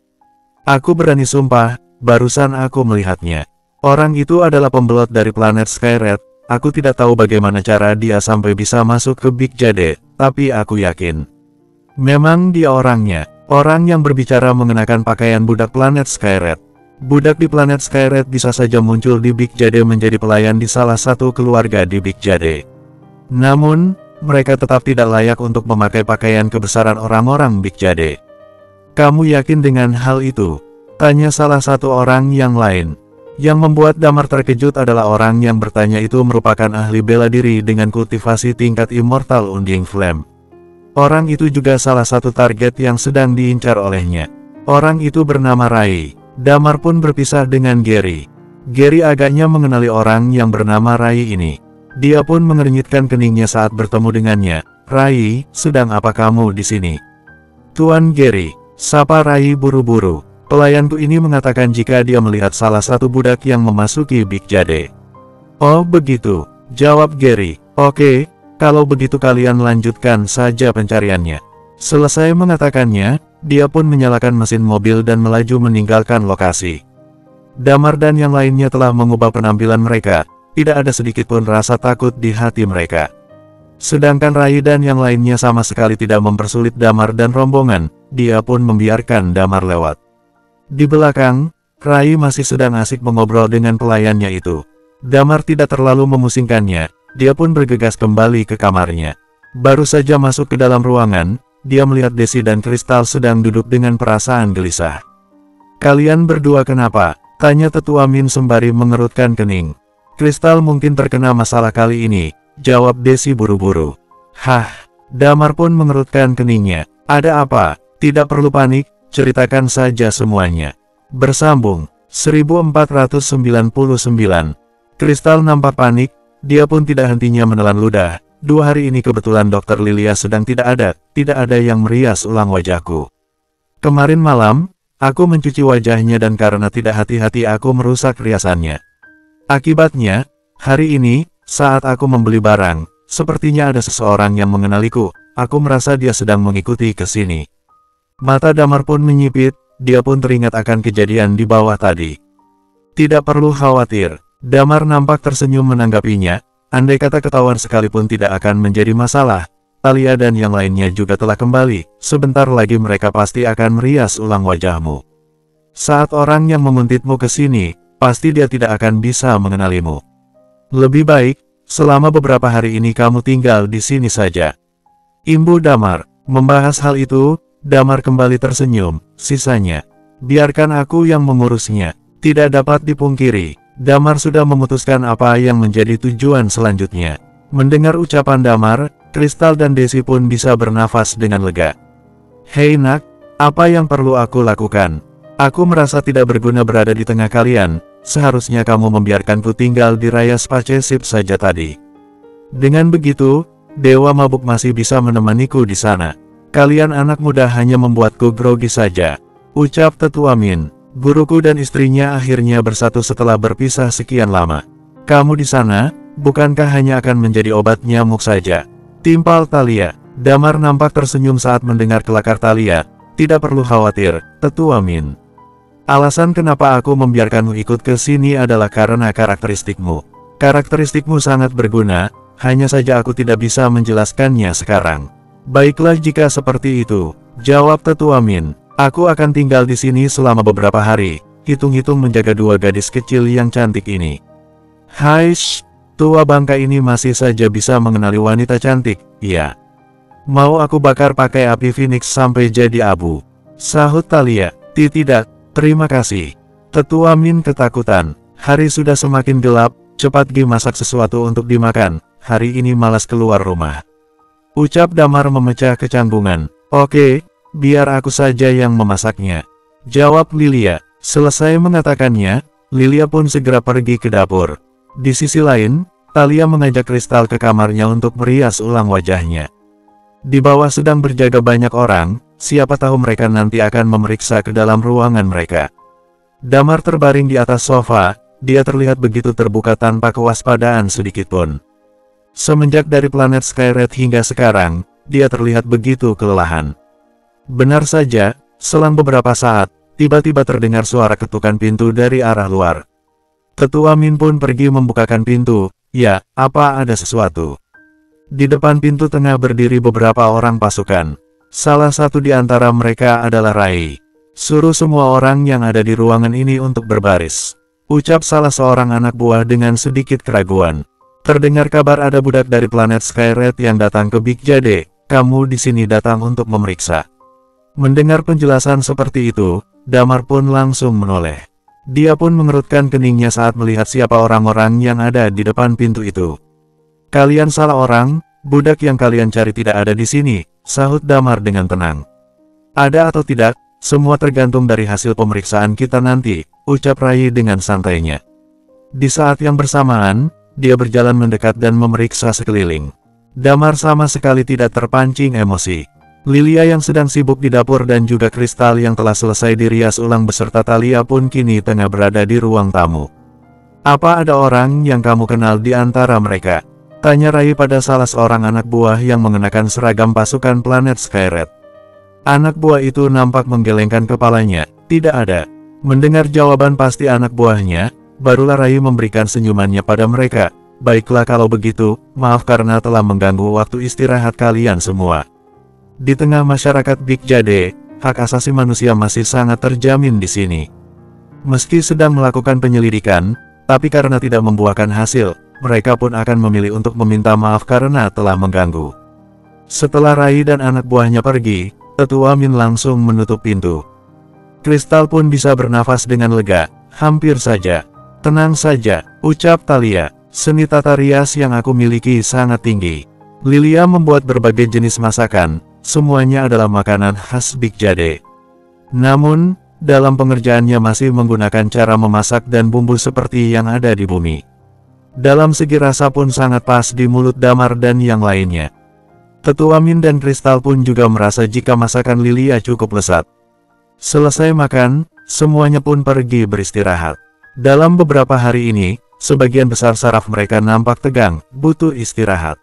[SPEAKER 1] Aku berani sumpah, barusan aku melihatnya. Orang itu adalah pembelot dari planet Skyred. Aku tidak tahu bagaimana cara dia sampai bisa masuk ke Big Jade, tapi aku yakin Memang dia orangnya, orang yang berbicara mengenakan pakaian budak planet Skyred. Budak di planet Skyred bisa saja muncul di Big Jade menjadi pelayan di salah satu keluarga di Big Jade. Namun, mereka tetap tidak layak untuk memakai pakaian kebesaran orang-orang Big Jade. Kamu yakin dengan hal itu? Tanya salah satu orang yang lain. Yang membuat Damar terkejut adalah orang yang bertanya itu merupakan ahli bela diri dengan kultivasi tingkat Immortal Undying Flame. Orang itu juga salah satu target yang sedang diincar olehnya. Orang itu bernama Rai. Damar pun berpisah dengan Gary. Gary agaknya mengenali orang yang bernama Rai ini. Dia pun mengernyitkan keningnya saat bertemu dengannya. Rai, sedang apa kamu di sini? Tuan Gary, sapa Rai buru-buru. Pelayanku ini mengatakan jika dia melihat salah satu budak yang memasuki Big Jade. Oh begitu, jawab Gary. Oke, kalau begitu kalian lanjutkan saja pencariannya. Selesai mengatakannya, dia pun menyalakan mesin mobil dan melaju meninggalkan lokasi. Damar dan yang lainnya telah mengubah penampilan mereka, tidak ada sedikit pun rasa takut di hati mereka. Sedangkan Rai dan yang lainnya sama sekali tidak mempersulit Damar dan rombongan, dia pun membiarkan Damar lewat. Di belakang, Rai masih sedang asik mengobrol dengan pelayannya itu. Damar tidak terlalu memusingkannya, dia pun bergegas kembali ke kamarnya. Baru saja masuk ke dalam ruangan, dia melihat Desi dan Kristal sedang duduk dengan perasaan gelisah. Kalian berdua kenapa? Tanya Tetua Min sembari mengerutkan kening. Kristal mungkin terkena masalah kali ini, jawab Desi buru-buru. Hah, Damar pun mengerutkan keningnya. Ada apa? Tidak perlu panik. Ceritakan saja semuanya. Bersambung, 1499. Kristal nampak panik, dia pun tidak hentinya menelan ludah. 2 hari ini kebetulan Dr. Lilia sedang tidak ada yang merias ulang wajahku. Kemarin malam, aku mencuci wajahnya dan karena tidak hati-hati aku merusak riasannya. Akibatnya, hari ini, saat aku membeli barang, sepertinya ada seseorang yang mengenaliku, aku merasa dia sedang mengikuti ke sini. Mata Damar pun menyipit, dia pun teringat akan kejadian di bawah tadi. Tidak perlu khawatir, Damar nampak tersenyum menanggapinya, andai kata ketahuan sekalipun tidak akan menjadi masalah. Talia dan yang lainnya juga telah kembali, sebentar lagi mereka pasti akan merias ulang wajahmu. Saat orang yang menguntitmu ke sini, pasti dia tidak akan bisa mengenalimu. Lebih baik, selama beberapa hari ini kamu tinggal di sini saja. Imbu Damar, membahas hal itu, Damar kembali tersenyum, sisanya, biarkan aku yang mengurusnya. Tidak dapat dipungkiri, Damar sudah memutuskan apa yang menjadi tujuan selanjutnya. Mendengar ucapan Damar, Kristal dan Desi pun bisa bernafas dengan lega. Hei nak, apa yang perlu aku lakukan? Aku merasa tidak berguna berada di tengah kalian, seharusnya kamu membiarkanku tinggal di Raya Spaceship saja tadi. Dengan begitu, Dewa Mabuk masih bisa menemaniku di sana. Kalian anak muda hanya membuatku grogi saja, ucap Tetua Min. Guruku dan istrinya akhirnya bersatu setelah berpisah sekian lama. Kamu di sana, bukankah hanya akan menjadi obat nyamuk saja? Timpal Talia. Damar nampak tersenyum saat mendengar kelakar Talia. Tidak perlu khawatir, Tetua Min. Alasan kenapa aku membiarkanmu ikut ke sini adalah karena karakteristikmu. Karakteristikmu sangat berguna, hanya saja aku tidak bisa menjelaskannya sekarang. Baiklah jika seperti itu, jawab Tetua Min. Aku akan tinggal di sini selama beberapa hari, hitung-hitung menjaga 2 gadis kecil yang cantik ini. Haish, tua bangka ini masih saja bisa mengenali wanita cantik, iya. Mau aku bakar pakai api Phoenix sampai jadi abu? Sahut Talia. Tidak, terima kasih. Tetua Min ketakutan. Hari sudah semakin gelap, cepat Gi masak sesuatu untuk dimakan, hari ini malas keluar rumah. Ucap Damar memecah kecanggungan. Oke, biar aku saja yang memasaknya, jawab Lilia. Selesai mengatakannya, Lilia pun segera pergi ke dapur. Di sisi lain, Talia mengajak Kristal ke kamarnya untuk merias ulang wajahnya. Di bawah sedang berjaga banyak orang, siapa tahu mereka nanti akan memeriksa ke dalam ruangan mereka. Damar terbaring di atas sofa, dia terlihat begitu terbuka tanpa kewaspadaan sedikitpun. Semenjak dari planet Skyred hingga sekarang, dia terlihat begitu kelelahan. Benar saja, selang beberapa saat, tiba-tiba terdengar suara ketukan pintu dari arah luar. Tetua Min pun pergi membukakan pintu. Ya, apa ada sesuatu? Di depan pintu tengah berdiri beberapa orang pasukan. Salah satu di antara mereka adalah Rai. Suruh semua orang yang ada di ruangan ini untuk berbaris. Ucap salah seorang anak buah dengan sedikit keraguan. Terdengar kabar ada budak dari planet Skyred yang datang ke Big Jade. Kamu di sini datang untuk memeriksa. Mendengar penjelasan seperti itu, Damar pun langsung menoleh. Dia pun mengerutkan keningnya saat melihat siapa orang-orang yang ada di depan pintu itu. Kalian salah orang, budak yang kalian cari tidak ada di sini, sahut Damar dengan tenang. Ada atau tidak, semua tergantung dari hasil pemeriksaan kita nanti, ucap Rai dengan santainya. Di saat yang bersamaan, dia berjalan mendekat dan memeriksa sekeliling. Damar sama sekali tidak terpancing emosi. Lilia yang sedang sibuk di dapur dan juga Kristal yang telah selesai dirias ulang beserta Thalia pun kini tengah berada di ruang tamu. Apa ada orang yang kamu kenal di antara mereka? Tanya Rai pada salah seorang anak buah yang mengenakan seragam pasukan planet Skyred. Anak buah itu nampak menggelengkan kepalanya. Tidak ada. Mendengar jawaban pasti anak buahnya, barulah Rai memberikan senyumannya pada mereka. Baiklah kalau begitu, maaf karena telah mengganggu waktu istirahat kalian semua. Di tengah masyarakat Big Jade, hak asasi manusia masih sangat terjamin di sini. Meski sedang melakukan penyelidikan, tapi karena tidak membuahkan hasil, mereka pun akan memilih untuk meminta maaf karena telah mengganggu. Setelah Rai dan anak buahnya pergi, Tetua Min langsung menutup pintu. Kristal pun bisa bernafas dengan lega. Hampir saja. Tenang saja, ucap Thalia. Seni tata rias yang aku miliki sangat tinggi. Lilia membuat berbagai jenis masakan. Semuanya adalah makanan khas Big Jade. Namun, dalam pengerjaannya masih menggunakan cara memasak dan bumbu seperti yang ada di bumi. Dalam segi rasa pun sangat pas di mulut Damar dan yang lainnya. Tetua Min dan Kristal pun juga merasa jika masakan Lilia cukup lezat. Selesai makan, semuanya pun pergi beristirahat. Dalam beberapa hari ini, sebagian besar saraf mereka nampak tegang, butuh istirahat.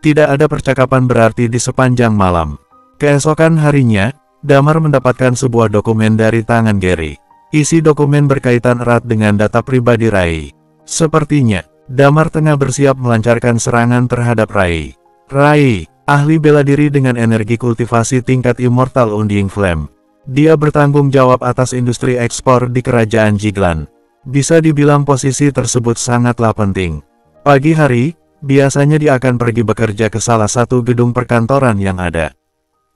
[SPEAKER 1] Tidak ada percakapan berarti di sepanjang malam. Keesokan harinya, Damar mendapatkan sebuah dokumen dari tangan Gary. Isi dokumen berkaitan erat dengan data pribadi Rai. Sepertinya, Damar tengah bersiap melancarkan serangan terhadap Rai. Rai, ahli bela diri dengan energi kultivasi tingkat Immortal Undying Flame. Dia bertanggung jawab atas industri ekspor di kerajaan Jiglan. Bisa dibilang posisi tersebut sangatlah penting. Pagi hari, biasanya dia akan pergi bekerja ke salah satu gedung perkantoran yang ada.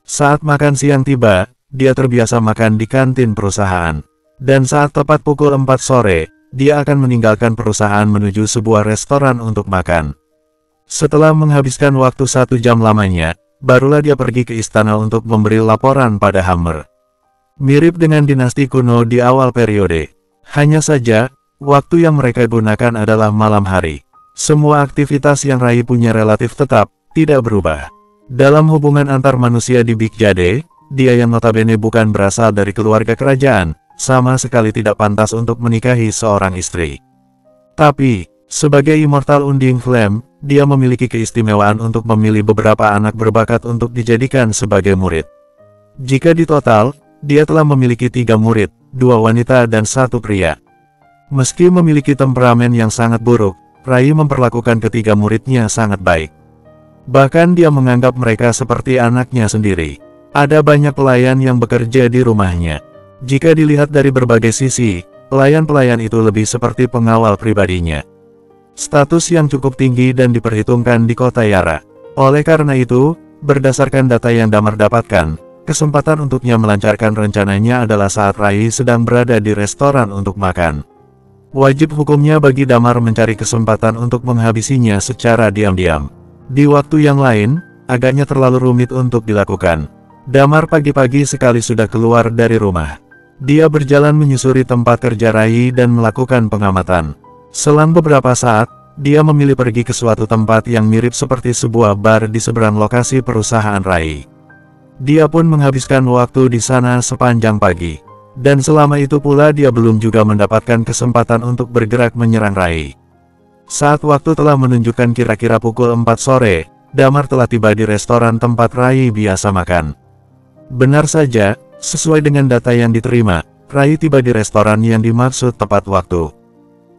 [SPEAKER 1] Saat makan siang tiba, dia terbiasa makan di kantin perusahaan. Dan saat tepat pukul 4 sore, dia akan meninggalkan perusahaan menuju sebuah restoran untuk makan. Setelah menghabiskan waktu 1 jam lamanya, barulah dia pergi ke istana untuk memberi laporan pada Hammer. Mirip dengan dinasti kuno di awal periode. Hanya saja, waktu yang mereka gunakan adalah malam hari. Semua aktivitas yang Rai punya relatif tetap, tidak berubah. Dalam hubungan antar manusia di Big Jade, dia yang notabene bukan berasal dari keluarga kerajaan, sama sekali tidak pantas untuk menikahi seorang istri. Tapi, sebagai Immortal Undying Flame, dia memiliki keistimewaan untuk memilih beberapa anak berbakat untuk dijadikan sebagai murid. Jika di total, dia telah memiliki 3 murid, 2 wanita dan 1 pria. Meski memiliki temperamen yang sangat buruk, Rai memperlakukan ketiga muridnya sangat baik. Bahkan dia menganggap mereka seperti anaknya sendiri. Ada banyak pelayan yang bekerja di rumahnya. Jika dilihat dari berbagai sisi, pelayan-pelayan itu lebih seperti pengawal pribadinya. Status yang cukup tinggi dan diperhitungkan di kota Yara. Oleh karena itu, berdasarkan data yang Damar dapatkan, kesempatan untuknya melancarkan rencananya adalah saat Rai sedang berada di restoran untuk makan. Wajib hukumnya bagi Damar mencari kesempatan untuk menghabisinya secara diam-diam. Di waktu yang lain, agaknya terlalu rumit untuk dilakukan. Damar pagi-pagi sekali sudah keluar dari rumah. Dia berjalan menyusuri tempat kerja Rai dan melakukan pengamatan. Selang beberapa saat, dia memilih pergi ke suatu tempat yang mirip seperti sebuah bar di seberang lokasi perusahaan Rai. Dia pun menghabiskan waktu di sana sepanjang pagi. Dan selama itu pula dia belum juga mendapatkan kesempatan untuk bergerak menyerang Rai. Saat waktu telah menunjukkan kira-kira pukul 4 sore, Damar telah tiba di restoran tempat Rai biasa makan. Benar saja, sesuai dengan data yang diterima, Rai tiba di restoran yang dimaksud tepat waktu.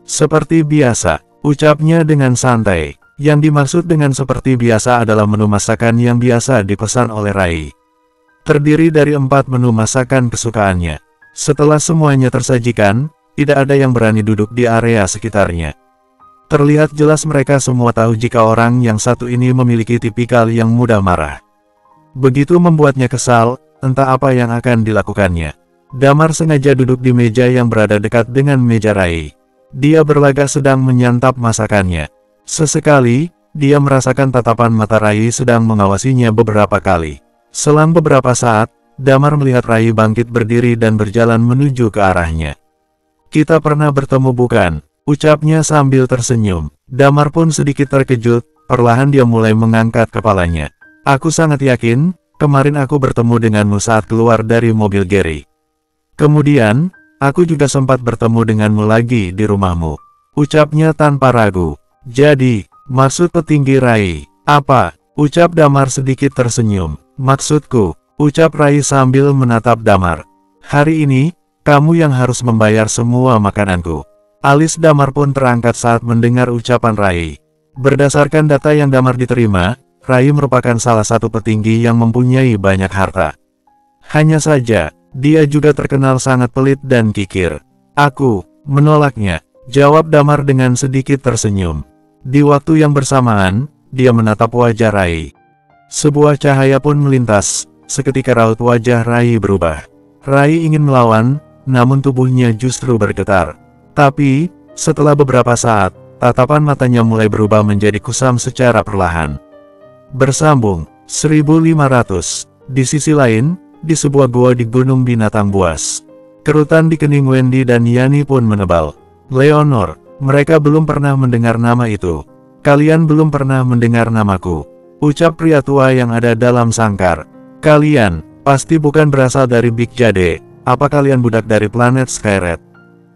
[SPEAKER 1] Seperti biasa, ucapnya dengan santai. Yang dimaksud dengan seperti biasa adalah menu masakan yang biasa dipesan oleh Rai. terdiri dari 4 menu masakan kesukaannya. Setelah semuanya tersajikan, tidak ada yang berani duduk di area sekitarnya. Terlihat jelas mereka semua tahu jika orang yang satu ini memiliki tipikal yang mudah marah. Begitu membuatnya kesal, entah apa yang akan dilakukannya. Damar sengaja duduk di meja yang berada dekat dengan meja Rai. Dia berlagak sedang menyantap masakannya. Sesekali, dia merasakan tatapan mata Rai sedang mengawasinya beberapa kali. Selang beberapa saat, Damar melihat Rai bangkit berdiri dan berjalan menuju ke arahnya. "Kita pernah bertemu bukan?" ucapnya sambil tersenyum. Damar pun sedikit terkejut, perlahan dia mulai mengangkat kepalanya. "Aku sangat yakin, kemarin aku bertemu denganmu saat keluar dari mobil Gary. Kemudian, aku juga sempat bertemu denganmu lagi di rumahmu," ucapnya tanpa ragu. "Jadi, maksud petinggi Rai, apa?" ucap Damar sedikit tersenyum. "Maksudku," ucap Rai sambil menatap Damar. "Hari ini, kamu yang harus membayar semua makananku." Alis Damar pun terangkat saat mendengar ucapan Rai. Berdasarkan data yang Damar diterima, Rai merupakan salah satu petinggi yang mempunyai banyak harta. Hanya saja, dia juga terkenal sangat pelit dan kikir. "Aku menolaknya," jawab Damar dengan sedikit tersenyum. Di waktu yang bersamaan, dia menatap wajah Rai. Sebuah cahaya pun melintas, seketika raut wajah Rai berubah. Rai ingin melawan, namun tubuhnya justru bergetar. Tapi, setelah beberapa saat, tatapan matanya mulai berubah menjadi kusam secara perlahan. Bersambung, 1500. Di sisi lain, di sebuah gua di Gunung Binatang Buas. Kerutan di kening Wendy dan Yani pun menebal. "Leonor, mereka belum pernah mendengar nama itu. Kalian belum pernah mendengar namaku," ucap pria tua yang ada dalam sangkar. "Kalian, pasti bukan berasal dari Big Jade. Apa kalian budak dari planet Skyred?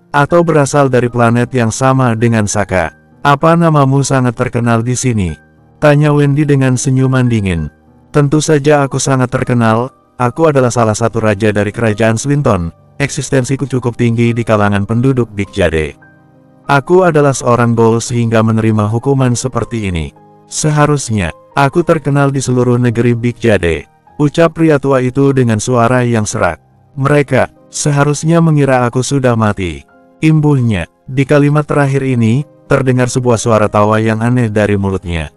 [SPEAKER 1] Atau berasal dari planet yang sama dengan Saka? Apa namamu sangat terkenal di sini?" tanya Wendy dengan senyuman dingin. "Tentu saja aku sangat terkenal, aku adalah salah satu raja dari kerajaan Swinton, eksistensiku cukup tinggi di kalangan penduduk Big Jade. Aku adalah seorang ghoul sehingga menerima hukuman seperti ini. Seharusnya, aku terkenal di seluruh negeri Big Jade," ucap pria tua itu dengan suara yang serak. "Mereka seharusnya mengira aku sudah mati." Imbuhnya, di kalimat terakhir ini, terdengar sebuah suara tawa yang aneh dari mulutnya.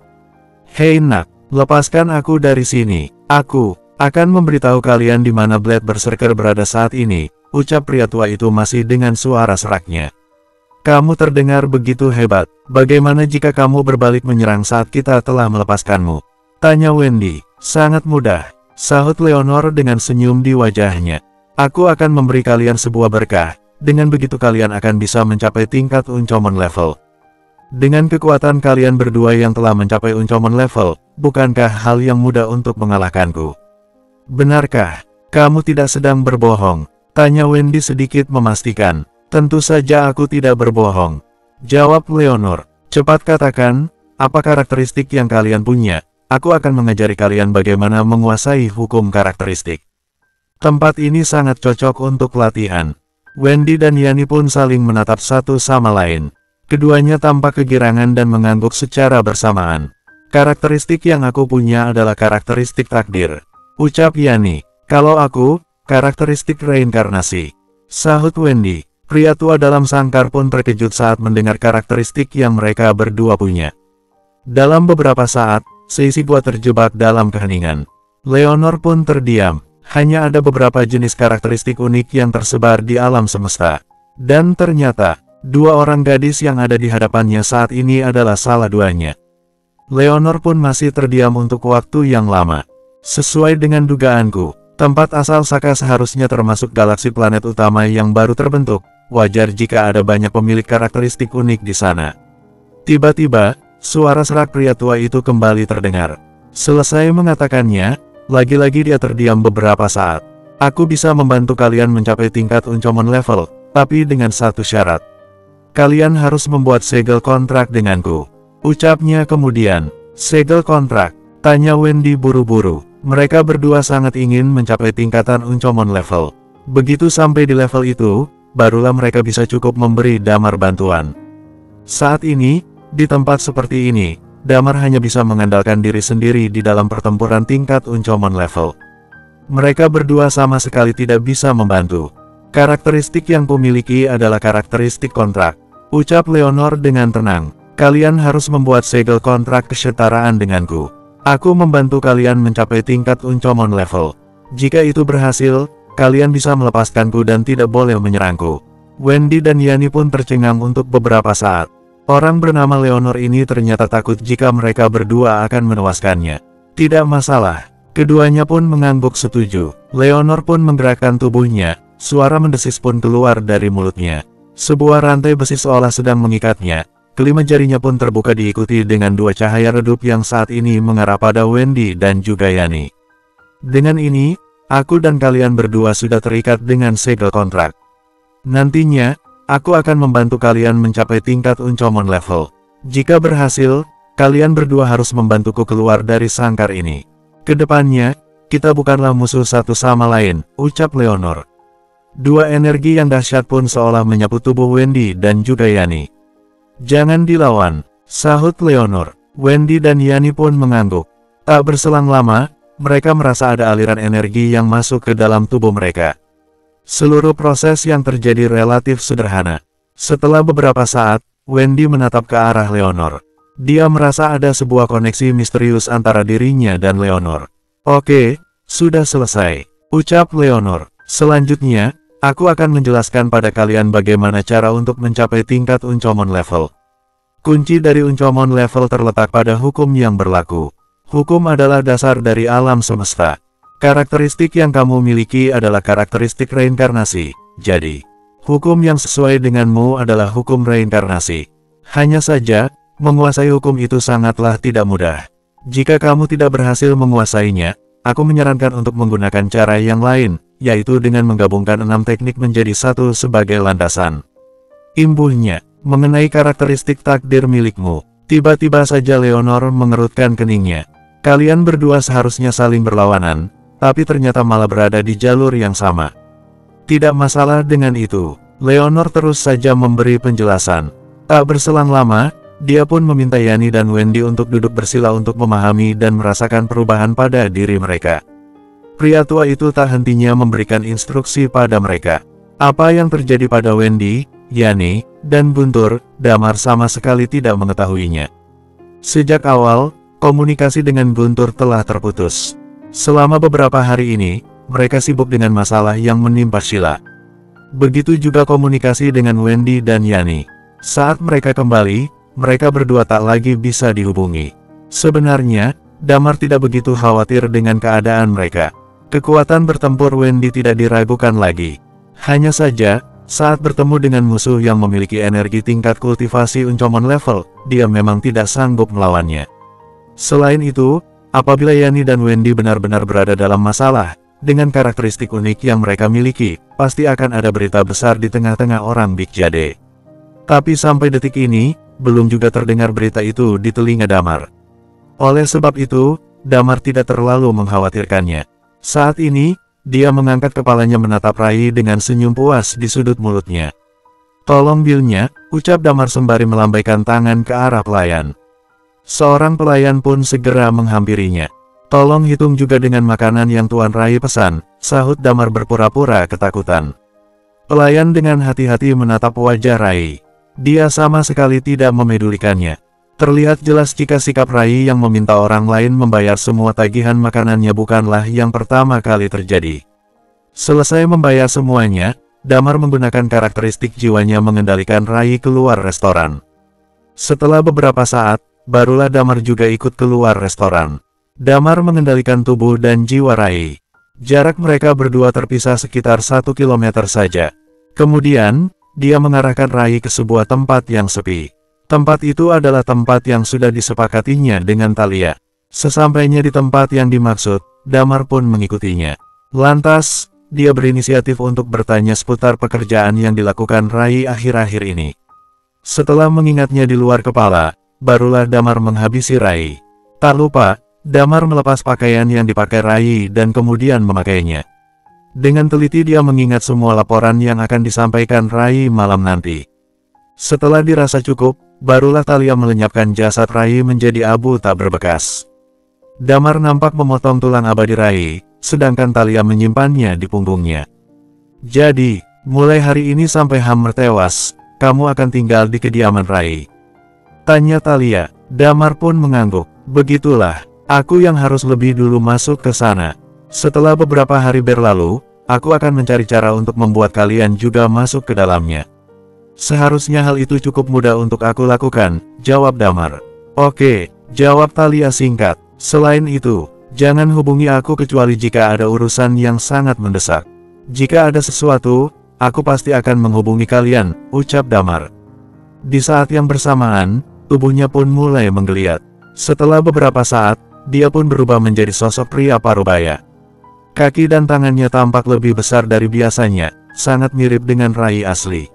[SPEAKER 1] "Hei nak, lepaskan aku dari sini. Aku akan memberitahu kalian di mana Blade Berserker berada saat ini," ucap pria tua itu masih dengan suara seraknya. "Kamu terdengar begitu hebat, bagaimana jika kamu berbalik menyerang saat kita telah melepaskanmu?" tanya Wendy. "Sangat mudah," sahut Leonor dengan senyum di wajahnya. "Aku akan memberi kalian sebuah berkah. Dengan begitu kalian akan bisa mencapai tingkat Uncommon level. Dengan kekuatan kalian berdua yang telah mencapai Uncommon level, bukankah hal yang mudah untuk mengalahkanku?" "Benarkah kamu tidak sedang berbohong?" tanya Wendy sedikit memastikan. "Tentu saja aku tidak berbohong," jawab Leonor. "Cepat katakan, apa karakteristik yang kalian punya? Aku akan mengajari kalian bagaimana menguasai hukum karakteristik. Tempat ini sangat cocok untuk latihan." Wendy dan Yani pun saling menatap satu sama lain. Keduanya tampak kegirangan dan mengangguk secara bersamaan. "Karakteristik yang aku punya adalah karakteristik takdir," ucap Yani. "Kalau aku, karakteristik reinkarnasi," sahut Wendy. Pria tua dalam sangkar pun terkejut saat mendengar karakteristik yang mereka berdua punya. Dalam beberapa saat, seisi gua terjebak dalam keheningan. Leonor pun terdiam. Hanya ada beberapa jenis karakteristik unik yang tersebar di alam semesta. Dan ternyata, dua orang gadis yang ada di hadapannya saat ini adalah salah duanya. Leonor pun masih terdiam untuk waktu yang lama. "Sesuai dengan dugaanku, tempat asal Saka seharusnya termasuk galaksi planet utama yang baru terbentuk. Wajar jika ada banyak pemilik karakteristik unik di sana." Tiba-tiba, suara serak pria tua itu kembali terdengar. Selesai mengatakannya, lagi-lagi dia terdiam beberapa saat. "Aku bisa membantu kalian mencapai tingkat Uncommon level, tapi dengan satu syarat. Kalian harus membuat segel kontrak denganku," ucapnya kemudian. "Segel kontrak?" tanya Wendy buru-buru. Mereka berdua sangat ingin mencapai tingkatan Uncommon level. Begitu sampai di level itu, barulah mereka bisa cukup memberi Damar bantuan. Saat ini, di tempat seperti ini, Damar hanya bisa mengandalkan diri sendiri di dalam pertempuran tingkat Uncommon level. Mereka berdua sama sekali tidak bisa membantu. Karakteristik yang kumiliki adalah karakteristik kontrak. Ucap Leonor dengan tenang. Kalian harus membuat segel kontrak kesetaraan denganku. Aku membantu kalian mencapai tingkat Uncomon level. Jika itu berhasil, kalian bisa melepaskanku dan tidak boleh menyerangku. Wendy dan Yani pun tercengang untuk beberapa saat. Orang bernama Leonor ini ternyata takut jika mereka berdua akan menewaskannya. Tidak masalah. Keduanya pun mengangguk setuju. Leonor pun menggerakkan tubuhnya, suara mendesis pun keluar dari mulutnya. Sebuah rantai besi seolah sedang mengikatnya, kelima jarinya pun terbuka diikuti dengan dua cahaya redup yang saat ini mengarah pada Wendy dan juga Yani. Dengan ini, aku dan kalian berdua sudah terikat dengan segel kontrak. Nantinya, aku akan membantu kalian mencapai tingkat Uncomon level. Jika berhasil, kalian berdua harus membantuku keluar dari sangkar ini. Kedepannya, kita bukanlah musuh satu sama lain, ucap Leonor. Dua energi yang dahsyat pun seolah menyapu tubuh Wendy dan juga Yani. Jangan dilawan, sahut Leonor. Wendy dan Yani pun mengangguk. Tak berselang lama, mereka merasa ada aliran energi yang masuk ke dalam tubuh mereka. Seluruh proses yang terjadi relatif sederhana. Setelah beberapa saat, Wendy menatap ke arah Leonor. Dia merasa ada sebuah koneksi misterius antara dirinya dan Leonor. Oke, sudah selesai, ucap Leonor. Selanjutnya, aku akan menjelaskan pada kalian bagaimana cara untuk mencapai tingkat Uncomon level. Kunci dari Uncomon level terletak pada hukum yang berlaku. Hukum adalah dasar dari alam semesta. Karakteristik yang kamu miliki adalah karakteristik reinkarnasi. Jadi, hukum yang sesuai denganmu adalah hukum reinkarnasi. Hanya saja, menguasai hukum itu sangatlah tidak mudah. Jika kamu tidak berhasil menguasainya, aku menyarankan untuk menggunakan cara yang lain, yaitu dengan menggabungkan 6 teknik menjadi satu sebagai landasan. Imbuhnya, mengenai karakteristik takdir milikmu. Tiba-tiba saja Leonor mengerutkan keningnya. Kalian berdua seharusnya saling berlawanan, tapi ternyata malah berada di jalur yang sama. Tidak masalah dengan itu, Leonor terus saja memberi penjelasan. Tak berselang lama, dia pun meminta Yani dan Wendy untuk duduk bersila untuk memahami dan merasakan perubahan pada diri mereka. Pria tua itu tak hentinya memberikan instruksi pada mereka. Apa yang terjadi pada Wendy, Yani, dan Guntur, Damar sama sekali tidak mengetahuinya. Sejak awal, komunikasi dengan Guntur telah terputus. Selama beberapa hari ini, mereka sibuk dengan masalah yang menimpa Sheila. Begitu juga komunikasi dengan Wendy dan Yani. Saat mereka kembali, mereka berdua tak lagi bisa dihubungi. Sebenarnya, Damar tidak begitu khawatir dengan keadaan mereka. Kekuatan bertempur Wendy tidak diragukan lagi. Hanya saja, saat bertemu dengan musuh yang memiliki energi tingkat kultivasi Uncomon level, dia memang tidak sanggup melawannya. Selain itu, apabila Yani dan Wendy benar-benar berada dalam masalah, dengan karakteristik unik yang mereka miliki, pasti akan ada berita besar di tengah-tengah orang Big Jade. Tapi sampai detik ini, belum juga terdengar berita itu di telinga Damar. Oleh sebab itu, Damar tidak terlalu mengkhawatirkannya. Saat ini, dia mengangkat kepalanya menatap Rai dengan senyum puas di sudut mulutnya. Tolong bilnya, ucap Damar sembari melambaikan tangan ke arah pelayan. Seorang pelayan pun segera menghampirinya. Tolong hitung juga dengan makanan yang Tuan Rai pesan, sahut Damar berpura-pura ketakutan. Pelayan dengan hati-hati menatap wajah Rai. Dia sama sekali tidak memedulikannya. Terlihat jelas jika sikap Rai yang meminta orang lain membayar semua tagihan makanannya bukanlah yang pertama kali terjadi. Selesai membayar semuanya, Damar menggunakan karakteristik jiwanya mengendalikan Rai keluar restoran. Setelah beberapa saat, barulah Damar juga ikut keluar restoran. Damar mengendalikan tubuh dan jiwa Rai. Jarak mereka berdua terpisah sekitar 1 kilometer saja. Kemudian, dia mengarahkan Rai ke sebuah tempat yang sepi. Tempat itu adalah tempat yang sudah disepakatinya dengan Thalia. Sesampainya di tempat yang dimaksud, Damar pun mengikutinya. Lantas, dia berinisiatif untuk bertanya seputar pekerjaan yang dilakukan Rai akhir-akhir ini. Setelah mengingatnya di luar kepala, barulah Damar menghabisi Rai. Tak lupa, Damar melepas pakaian yang dipakai Rai dan kemudian memakainya. Dengan teliti dia mengingat semua laporan yang akan disampaikan Rai malam nanti. Setelah dirasa cukup, barulah Thalia melenyapkan jasad Rai menjadi abu tak berbekas. Damar nampak memotong tulang abadi Rai, sedangkan Talia menyimpannya di punggungnya. Jadi, mulai hari ini sampai Hammer tewas, kamu akan tinggal di kediaman Rai. Tanya Talia. Damar pun mengangguk. Begitulah, aku yang harus lebih dulu masuk ke sana. Setelah beberapa hari berlalu, aku akan mencari cara untuk membuat kalian juga masuk ke dalamnya. Seharusnya hal itu cukup mudah untuk aku lakukan, jawab Damar. Oke, jawab Talia singkat. Selain itu, jangan hubungi aku kecuali jika ada urusan yang sangat mendesak. Jika ada sesuatu, aku pasti akan menghubungi kalian, ucap Damar. Di saat yang bersamaan, tubuhnya pun mulai menggeliat. Setelah beberapa saat, dia pun berubah menjadi sosok pria parubaya. Kaki dan tangannya tampak lebih besar dari biasanya, sangat mirip dengan Rai asli.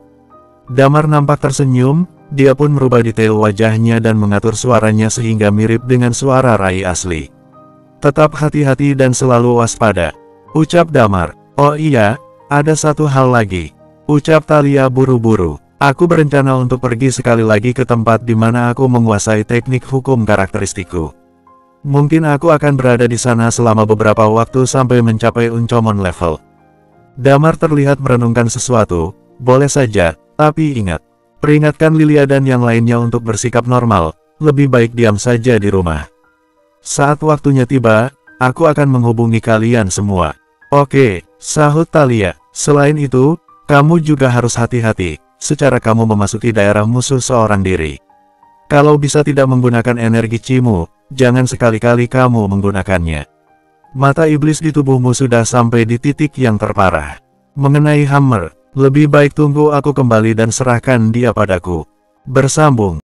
[SPEAKER 1] Damar nampak tersenyum, dia pun merubah detail wajahnya dan mengatur suaranya sehingga mirip dengan suara Rai asli. Tetap hati-hati dan selalu waspada, ucap Damar. Oh iya, ada satu hal lagi, ucap Talia buru-buru. Aku berencana untuk pergi sekali lagi ke tempat di mana aku menguasai teknik hukum karakteristikku. Mungkin aku akan berada di sana selama beberapa waktu sampai mencapai Uncomon level. Damar terlihat merenungkan sesuatu. Boleh saja, tapi ingat, peringatkan Lilia dan yang lainnya untuk bersikap normal, lebih baik diam saja di rumah. Saat waktunya tiba, aku akan menghubungi kalian semua. Oke, sahut Talia. Selain itu, kamu juga harus hati-hati, secara kamu memasuki daerah musuh seorang diri. Kalau bisa tidak menggunakan energi Cimu, jangan sekali-kali kamu menggunakannya. Mata iblis di tubuhmu sudah sampai di titik yang terparah. Mengenai Hammer, lebih baik tunggu aku kembali dan serahkan dia padaku. Bersambung.